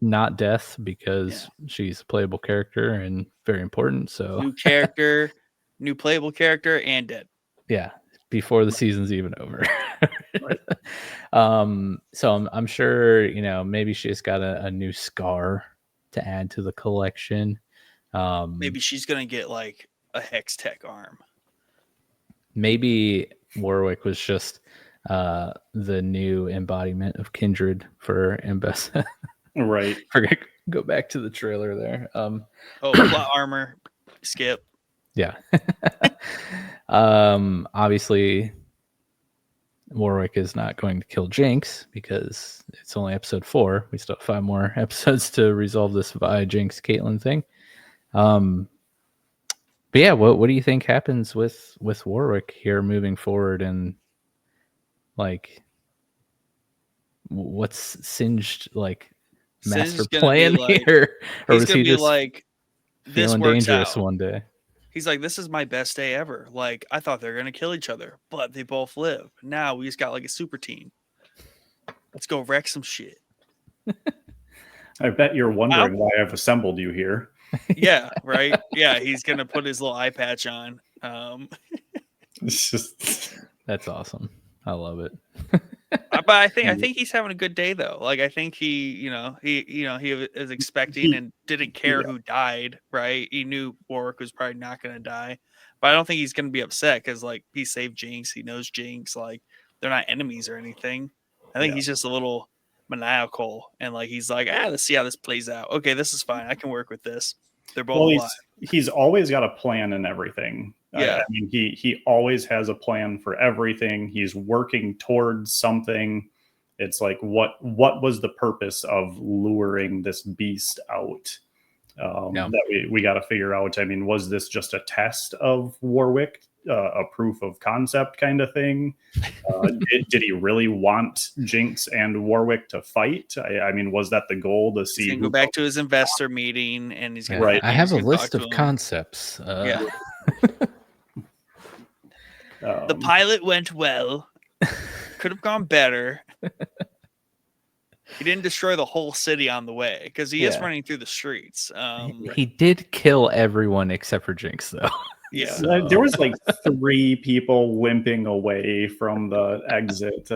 not death, because she's a playable character and very important. So new character, new playable character, and dead. Yeah, before the season's even over. Right. So I'm sure, maybe she's got a new scar to add to the collection. Maybe she's gonna get like a Hex Tech arm. Maybe Warwick was just the new embodiment of kindred for Ambessa. Right. Go back to the trailer there. Oh, plot armor. Skip. Yeah. Obviously, Warwick is not going to kill Jinx because it's only episode 4. We still have 5 more episodes to resolve this Vi Jinx Caitlyn thing. But yeah, what do you think happens with Warwick here moving forward, and like what's Singed like master Singed's gonna plan be like- here, or He's was gonna he be just like, this feeling works dangerous out. one day? He's like, this is my best day ever. Like, I thought they were gonna kill each other, but they both live. Now we just got like a super team. Let's go wreck some shit. I bet you're wondering why I've assembled you here. Yeah, right. Yeah, he's gonna put his little eye patch on. It's just That's awesome. I love it. But I think he's having a good day though. Like I think he is expecting and didn't care who died. Right? He knew Warwick was probably not going to die, but I don't think he's going to be upset because like he saved Jinx. He knows Jinx. Like they're not enemies or anything. I think he's just a little maniacal and like he's like, let's see how this plays out. Okay, this is fine. I can work with this. They're both alive. He's always got a plan and everything. Yeah. I mean, he always has a plan for everything. He's working towards something. It's like, what was the purpose of luring this beast out? That we got to figure out. I mean, was this just a test of Warwick, a proof of concept kind of thing? Did he really want Jinx and Warwick to fight? I mean, was that the goal to see? He's gonna go back to his investor meeting, and he's gonna. Right. I have a gonna list talk of to him. concepts. Yeah. The pilot went well. Could have gone better. He didn't destroy the whole city on the way because he is running through the streets. He did kill everyone except for Jinx, though. Yeah. There was like 3 people limping away from the exit.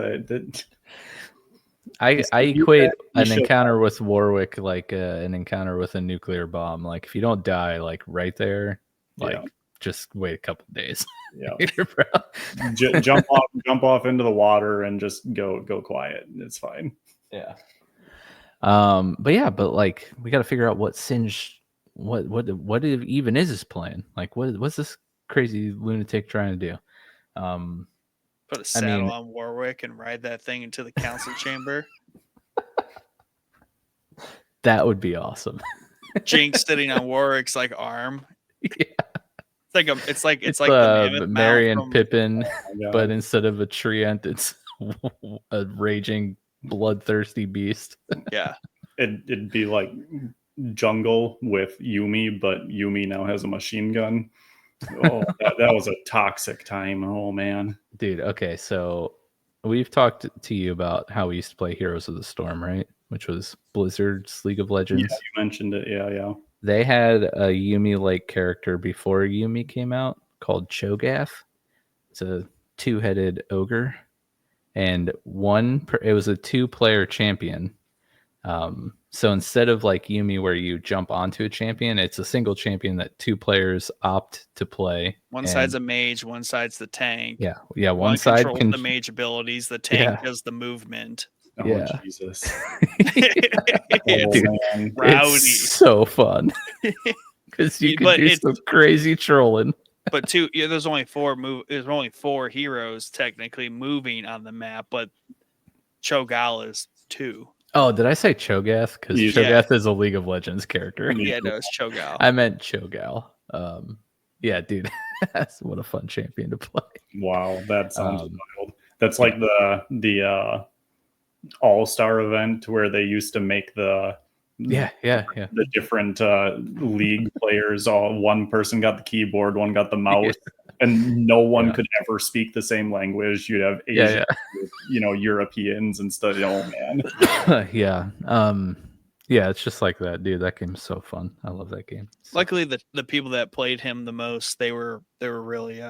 I equate an encounter with Warwick like an encounter with a nuclear bomb. Like if you don't die like right there, like just wait a couple days. Yeah. Jump off into the water and just go quiet. It's fine. Yeah. But like we got to figure out what Singe, what even is his plan? Like what's this crazy lunatic trying to do? Put a saddle on Warwick and ride that thing into the council chamber. That would be awesome. Jinx sitting on Warwick's like arm. Yeah. It's like the Merry and from... Pippin, but instead of a treant, it's a raging, bloodthirsty beast. Yeah, it'd be like Jungle with Yumi, but Yumi now has a machine gun. Oh, that was a toxic time. Oh man, dude. Okay, so we've talked to you about how we used to play Heroes of the Storm, right? Which was Blizzard's League of Legends. Yeah, you mentioned it. Yeah. They had a Yumi-like character before Yumi came out called Cho'Gath. It's a 2-headed ogre, and it was a 2-player champion. So instead of like Yumi where you jump onto a champion, it's a single champion that 2 players opt to play. One side's a mage, one side's the tank. Yeah. One side controls the mage abilities, the tank does the movement. Oh Jesus! Dude, rowdy. It's so fun because you can do some crazy trolling. But there's only 4 heroes technically moving on the map, but Cho'Gall is 2. Oh, did I say Cho'Gath? Because Cho'Gath is a League of Legends character. Yeah, no, it's Cho'Gall. I meant Cho'Gall. Yeah, dude, what a fun champion to play. Wow, that sounds wild. That's like the All-Star event where they used to make the different league players. One person got the keyboard, one got the mouse, and no one could ever speak the same language. You'd have Asian, Europeans and stuff. Oh man, yeah, it's just like that, dude. That game's so fun. I love that game. Luckily, the people that played him the most, they were really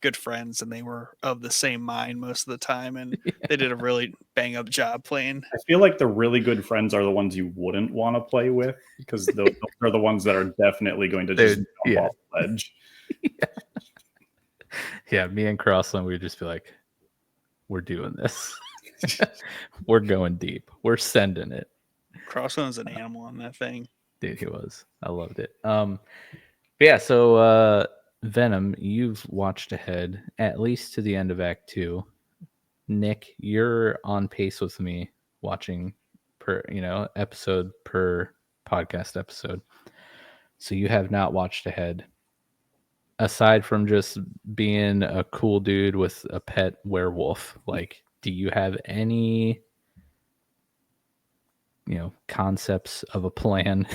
good friends, and they were of the same mind most of the time, and they did a really bang up job playing. I feel like the really good friends are the ones you wouldn't want to play with because those are the ones that are definitely going to just jump off the ledge. Yeah, me and Crossland, we'd just be like, we're doing this. We're going deep. We're sending it. Crossbone's an animal on that thing. Dude, he was. I loved it. But yeah, so Venom, you've watched ahead at least to the end of Act 2. Nick, you're on pace with me watching per, episode per podcast episode. So you have not watched ahead. Aside from just being a cool dude with a pet werewolf, like, do you have any concepts of a plan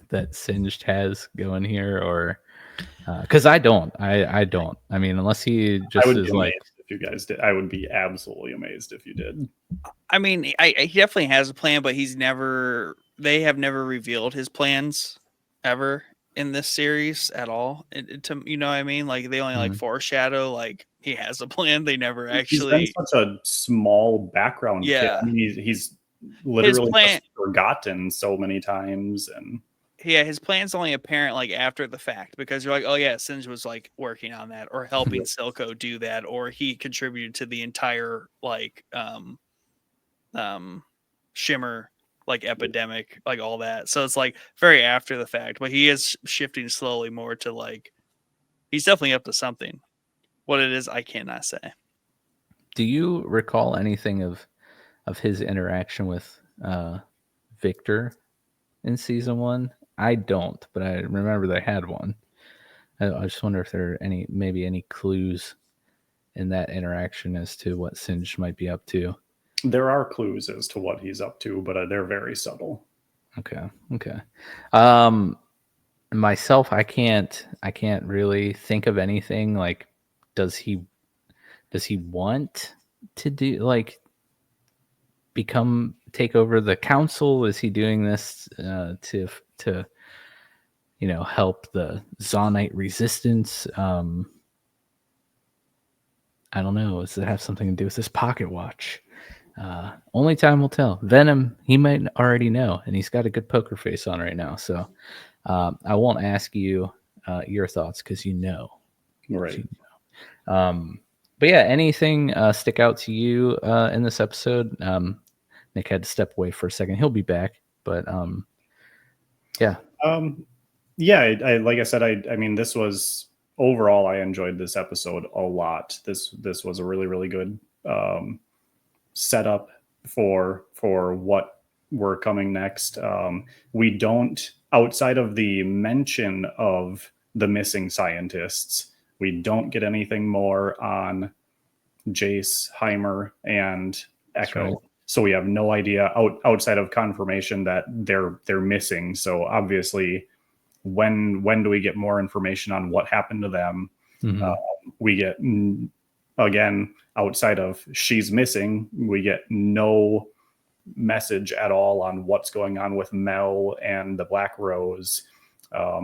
that Singed has going here, or because I don't. I don't. I mean, unless he just I would is be like, amazed if you guys did. I would be absolutely amazed if you did. I mean, he definitely has a plan, but they have never revealed his plans ever in this series at all. You know what I mean? Like, they only like foreshadow like he has a plan. They never He's been actually. such a small background kid. Yeah. I mean, he's literally plan- just forgotten so many times, and Yeah, his plan's only apparent like after the fact, because you're like, oh yeah, Singe was like working on that or helping Silco do that, or he contributed to the entire like Shimmer like epidemic, like all that. So it's like very after the fact, but he is shifting slowly more to like he's definitely up to something. What it is, I cannot say. do you recall anything of his interaction with Victor in season 1? I don't, but I remember they had one. I just wonder if there are any clues in that interaction as to what Singe might be up to. there are clues as to what he's up to, but they're very subtle. Okay. Myself, I can't really think of anything. Like, does he want to do like take over the council? Is he doing this to help the Zaunite resistance? I don't know. Does it have something to do with this pocket watch? Only time will tell. Venom, he might already know, and he's got a good poker face on right now. So I won't ask you your thoughts because Right. But yeah, anything stick out to you in this episode? Nick had to step away for a second. He'll be back, but yeah. Yeah, like I said, I mean, this was overall, I enjoyed this episode a lot. This was a really, really good setup for what we're coming next. We don't, outside of the mention of the missing scientists, we don't get anything more on Jace, Heimer, and Echo. Right. So we have no idea outside of confirmation that they're missing. So obviously, when do we get more information on what happened to them? Mm-hmm. We get, again, outside of she's missing, we get no message at all on what's going on with Mel and the Black Rose.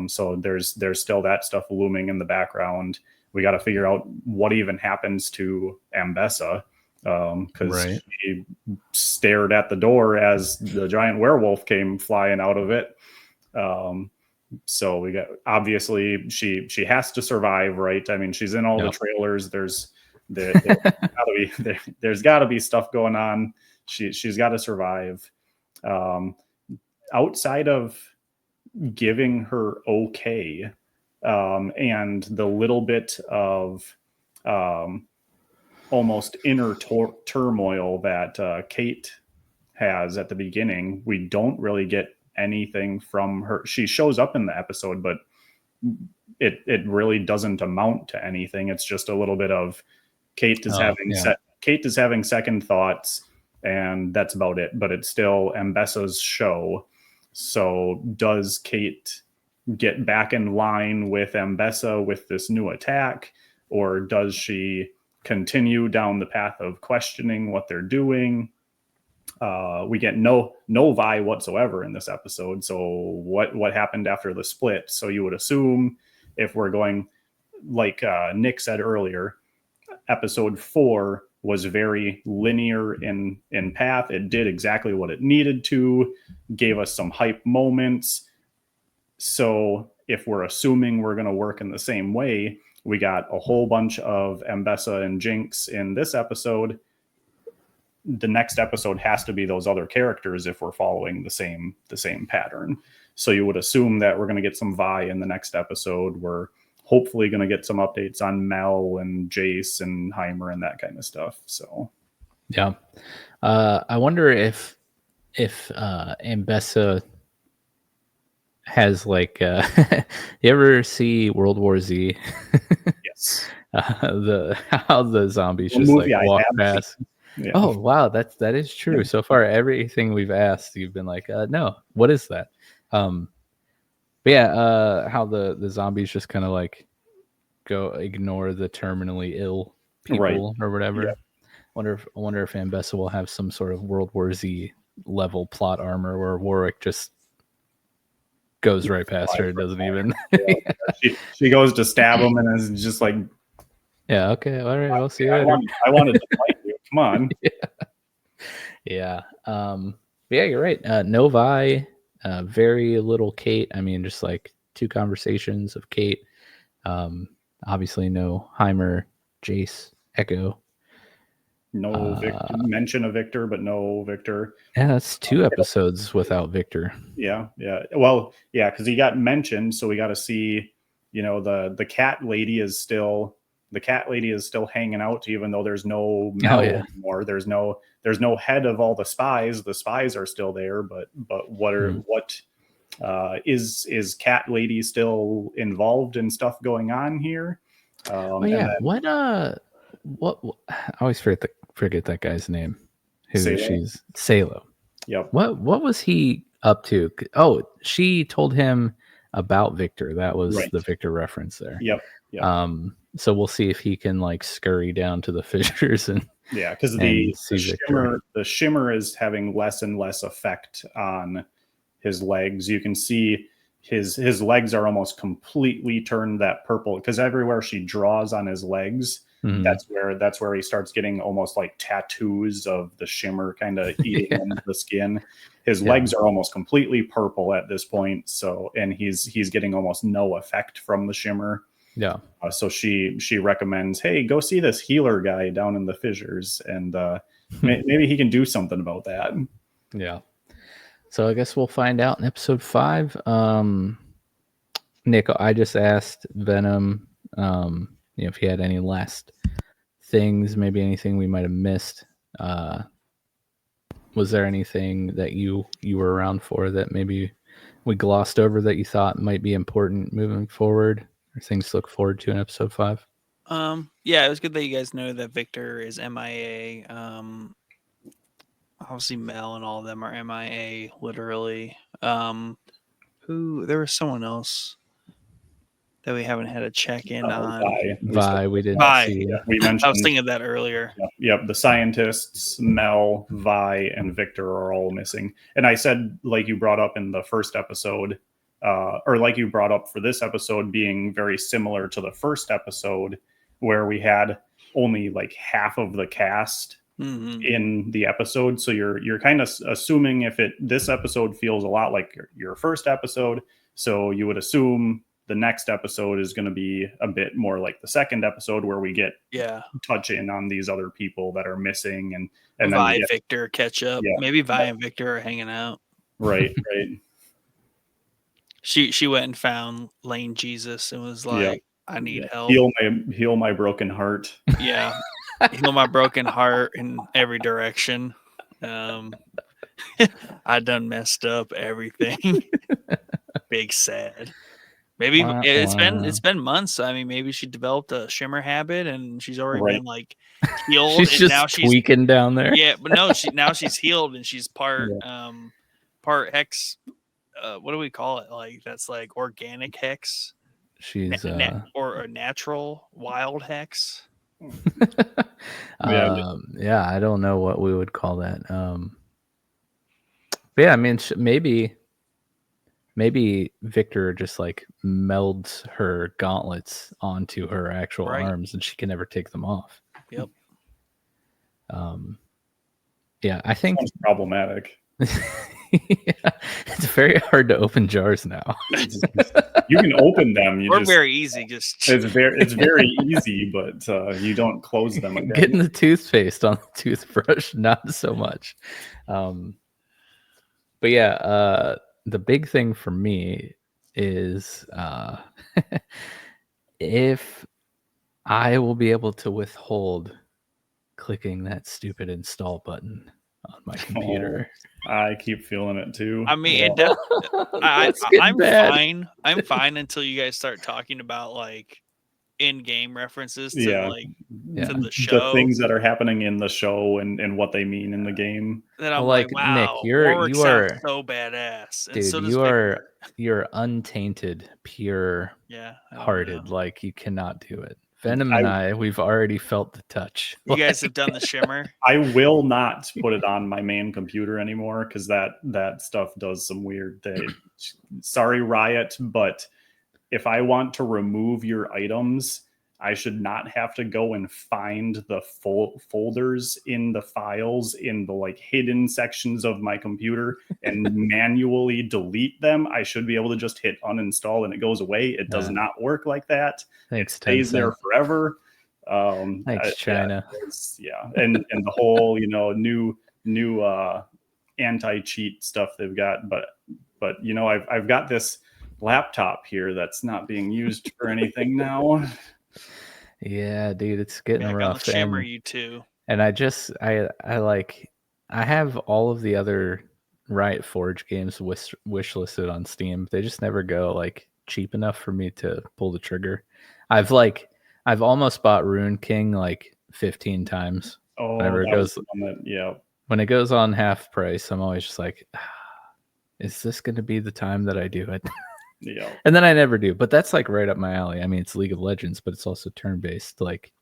So there's still that stuff looming in the background. We got to figure out what even happens to Ambessa, because she stared at the door as the giant werewolf came flying out of it. So we got, obviously she has to survive, right? I mean, she's in all the trailers. There's got to be stuff going on. She's got to survive. Outside of giving her okay, and the little bit of almost inner turmoil that Kate has at the beginning, we don't really get anything from her. She shows up in the episode, but it really doesn't amount to anything. It's just a little bit of Kate is having second thoughts, and that's about it. But it's still Ambessa's show. So does Kate get back in line with Ambessa with this new attack, or does she continue down the path of questioning what they're doing? We get no Vi whatsoever in this episode. So what happened after the split? So you would assume, if we're going like Nick said earlier, episode 4 was very linear in path. It did exactly what it needed to, gave us some hype moments. So if we're assuming we're going to work in the same way, we got a whole bunch of Ambessa and Jinx in this episode. the next episode has to be those other characters if we're following the same pattern. So you would assume that we're going to get some Vi in the next episode. We're hopefully going to get some updates on Mel and Jace and Heimer and that kind of stuff. So yeah, I wonder if Ambessa has like you ever see World War Z? yes, how the zombies The just movie like I walk have past. yeah. Oh wow, that is true. Yeah. So far, everything we've asked, you've been like, no, what is that? But yeah, how the zombies just kind of like go ignore the terminally ill people Right. or whatever. Yeah. I wonder if Ambessa will have some sort of World War Z level plot armor where Warwick just goes right past her. Doesn't even. Yeah. She goes to stab him and is just like, yeah. Okay. All right. We'll see you I later. wanted to fight you. Come on. Yeah. Yeah, you're right. No Vi, very little Kate. I mean, just like 2 conversations of Kate. Obviously no Heimer, Jace, Echo. No mention of Victor, but no Victor. Yeah, that's 2 episodes without Victor. Yeah. Well, yeah, because he got mentioned, so we got to see. The cat lady is still hanging out, even though there's no Mel anymore. There's no head of all the spies. The spies are still there, but what is cat lady still involved in stuff going on here? What I always forget that guy's name. She's Salo. Yep. What was he up to? Oh, she told him about Victor. That was the Victor reference there. Yep. So we'll see if he can like scurry down to the fissures and because the shimmer is having less and less effect on his legs. You can see his legs are almost completely turned that purple, because everywhere she draws on his legs, that's where he starts getting almost like tattoos of the shimmer kind of eating into the skin. His legs are almost completely purple at this point. So, and he's getting almost no effect from the shimmer. Yeah. So she recommends, hey, go see this healer guy down in the fissures, and maybe he can do something about that. Yeah. So I guess we'll find out in episode 5. Nick, I just asked Venom, if he had any last things, maybe anything we might have missed. Was there anything that you were around for that maybe we glossed over that you thought might be important moving forward, or things to look forward to in episode 5? Yeah, it was good that you guys know that Victor is MIA. Obviously Mel and all of them are MIA, literally. There was someone else that we haven't had a check-in on. Vi, we didn't see. Yeah, we mentioned. I was thinking of that earlier. Yep, the scientists, Mel, Vi, and Victor are all missing. And I said, like you brought up in the first episode, or like you brought up for this episode, being very similar to the first episode, where we had only like half of the cast in the episode. So you're kind of assuming this episode feels a lot like your first episode, so you would assume the next episode is going to be a bit more like the second episode, where we get touch in on these other people that are missing, and Vi, Victor catch up. Maybe Vi and Victor are hanging out. Right. She went and found Lane Jesus and was like, I need help. Heal my broken heart. Yeah. Heal my broken heart in every direction. I done messed up everything. Big sad. Maybe it's been months. I mean, maybe she developed a shimmer habit and she's already been like healed. She's and just now tweaking down there. Yeah, but no, she's healed and she's part hex. What do we call it? Like that's like organic hex. She's or a natural wild hex. I don't know what we would call that. But yeah, I mean, maybe Victor just like melds her gauntlets onto her actual arms, and she can never take them off. Yep. Yeah, I think sounds problematic. Yeah, it's very hard to open jars now. You can open them. Or very easy. Just it's very easy, but you don't close them again. Getting the toothpaste on the toothbrush, not so much. But yeah, the big thing for me is if I will be able to withhold clicking that stupid install button on my computer. I keep feeling it too. I mean, Yeah. I'm fine. I'm fine until you guys start talking about like in-game references to to the show, the things that are happening in the show and what they mean in the game. Then I'm Well, like, like, wow, Nick, you are so badass, and dude, so does you are Victor. you're untainted, pure hearted. Like, you cannot do it. Venom and we've already felt the touch. You guys have done the shimmer. I will not put it on my main computer anymore because that stuff does some weird things. Sorry, Riot, but if I want to remove your items, I should not have to go and find the folders in the files in the like hidden sections of my computer and manually delete them. I should be able to just hit uninstall and it goes away. It does not work like that. Thanks, it stays there forever. Thanks, China. And the whole new anti-cheat stuff they've got, but I've got this laptop here that's not being used for anything now. Yeah, dude, it's getting rough. Shimmer, you too. And I have all of the other Riot Forge games wish listed on Steam. They just never go like cheap enough for me to pull the trigger. I've almost bought Rune King like 15 times. Whenever it goes, when it goes on half price, I'm always just like, is this going to be the time that I do it? Yeah. And then I never do, but that's like right up my alley. I mean, it's League of Legends, but it's also turn-based. Like,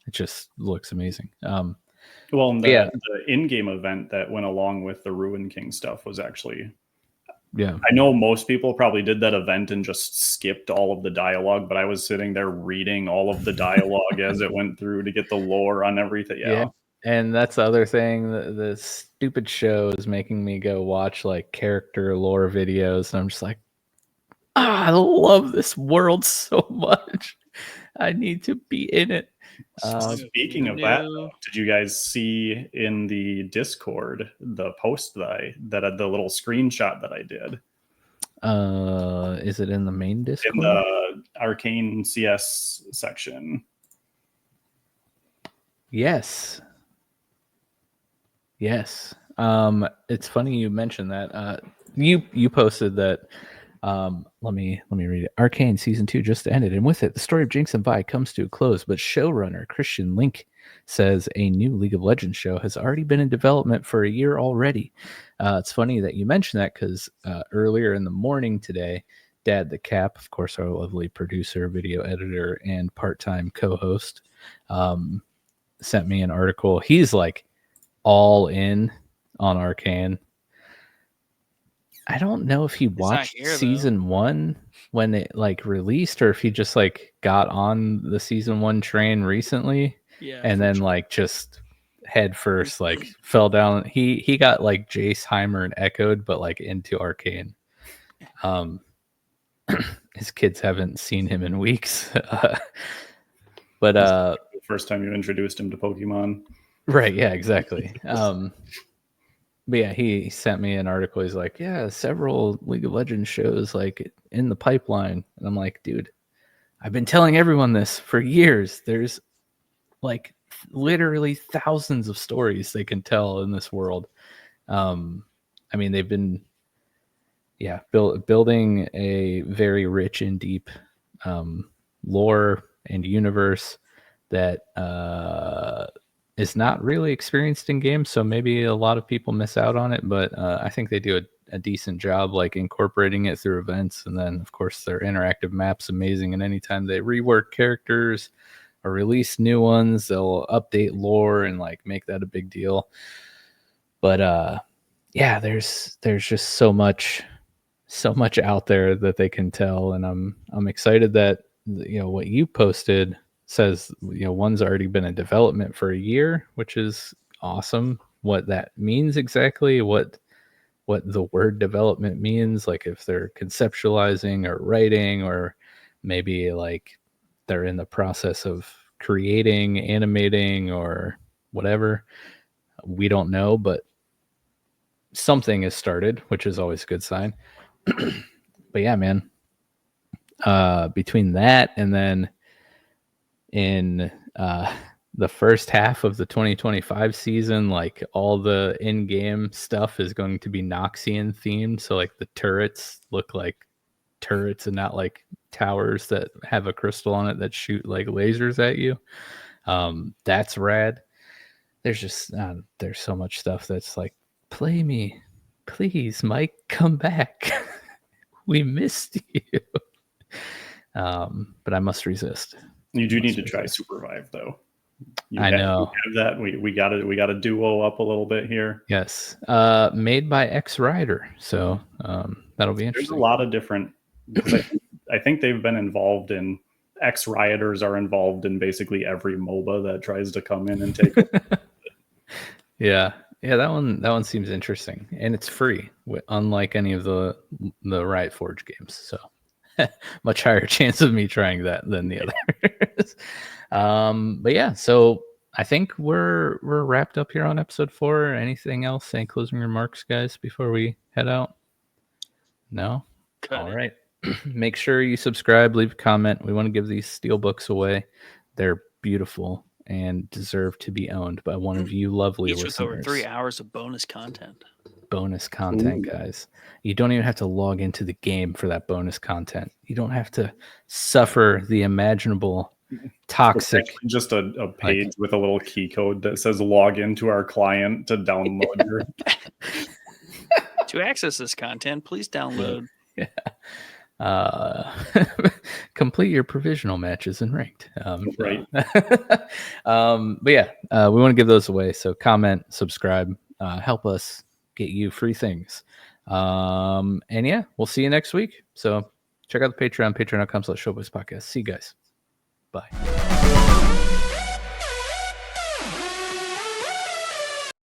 it just looks amazing. Well, and the in-game event that went along with the Ruin King stuff was actually, I know most people probably did that event and just skipped all of the dialogue, but I was sitting there reading all of the dialogue as it went through to get the lore on everything. Yeah. And that's the other thing. The stupid show is making me go watch like character lore videos, and I'm just like, I love this world so much. I need to be in it. Speaking of that, did you guys see in the Discord the post that the little screenshot that I did? Is it in the main Discord? In the Arcane CS section. Yes. It's funny you mentioned that. You posted that. Let me read it. Arcane season 2 just ended, and with it, the story of Jinx and Vi comes to a close. But showrunner Christian Link says a new League of Legends show has already been in development for a year already. It's funny that you mentioned that because earlier in the morning today, Dad the Cap, of course, our lovely producer, video editor, and part-time co-host, sent me an article. He's like all in on Arcane. I don't know if he watched season 1 when it like released, or if he just like got on the season 1 train recently, and then like just head first like fell down. He got like Jace, Heimer, and Echoed, but like into Arcane. His kids haven't seen him in weeks, but the first time you introduced him to Pokemon, right? Yeah, exactly. But yeah, he sent me an article. He's like, yeah, several League of Legends shows like in the pipeline. And I'm like, dude, I've been telling everyone this for years. There's like literally thousands of stories they can tell in this world. I mean, they've been, building a very rich and deep lore and universe that is not really experienced in games, so maybe a lot of people miss out on it, but I think they do a decent job like incorporating it through events. And then of course their interactive map's amazing, and anytime they rework characters or release new ones, they'll update lore and like make that a big deal. But there's just so much out there that they can tell, and I'm excited that what you posted says one's already been in development for a year, which is awesome. What that means exactly, what what the word development means, like if they're conceptualizing or writing, or maybe like they're in the process of creating, animating, or whatever. We don't know, but something is started, which is always a good sign. But yeah, man, between that and then in the first half of the 2025 season, like all the in-game stuff is going to be Noxian themed. So like the turrets look like turrets and not like towers that have a crystal on it that shoot like lasers at you. That's rad. There's just there's so much stuff that's like, play me, please, Mike, come back. We missed you. But I must resist. You do need to try Supervive, though. I know. You have that. We got to duo up a little bit here. Yes. Made by X Rider, so that'll be interesting. There's a lot of different. I think they've been involved in. X Rioters are involved in basically every MOBA that tries to come in and take. Yeah, that one seems interesting, and it's free, unlike any of the Riot Forge games. So much higher chance of me trying that than the others. But yeah, so I think we're wrapped up here on episode 4. Anything else? Any closing remarks, guys, before we head out? No? All right. Make sure you subscribe, leave a comment. We want to give these Steelbooks away. They're beautiful and deserve to be owned by one of you lovely Each listeners. with over 3 hours of bonus content. Bonus content, guys. You don't even have to log into the game for that bonus content. You don't have to suffer the imaginable toxic. Just a page with a little key code that says log into our client to download your. To access this content, please download. Yeah. Complete your provisional matches in ranked. Right. But yeah, we want to give those away. So comment, subscribe, help us get you free things. And yeah, we'll see you next week. So check out the Patreon, patreon.com/showboyspodcast. See you guys. Bye.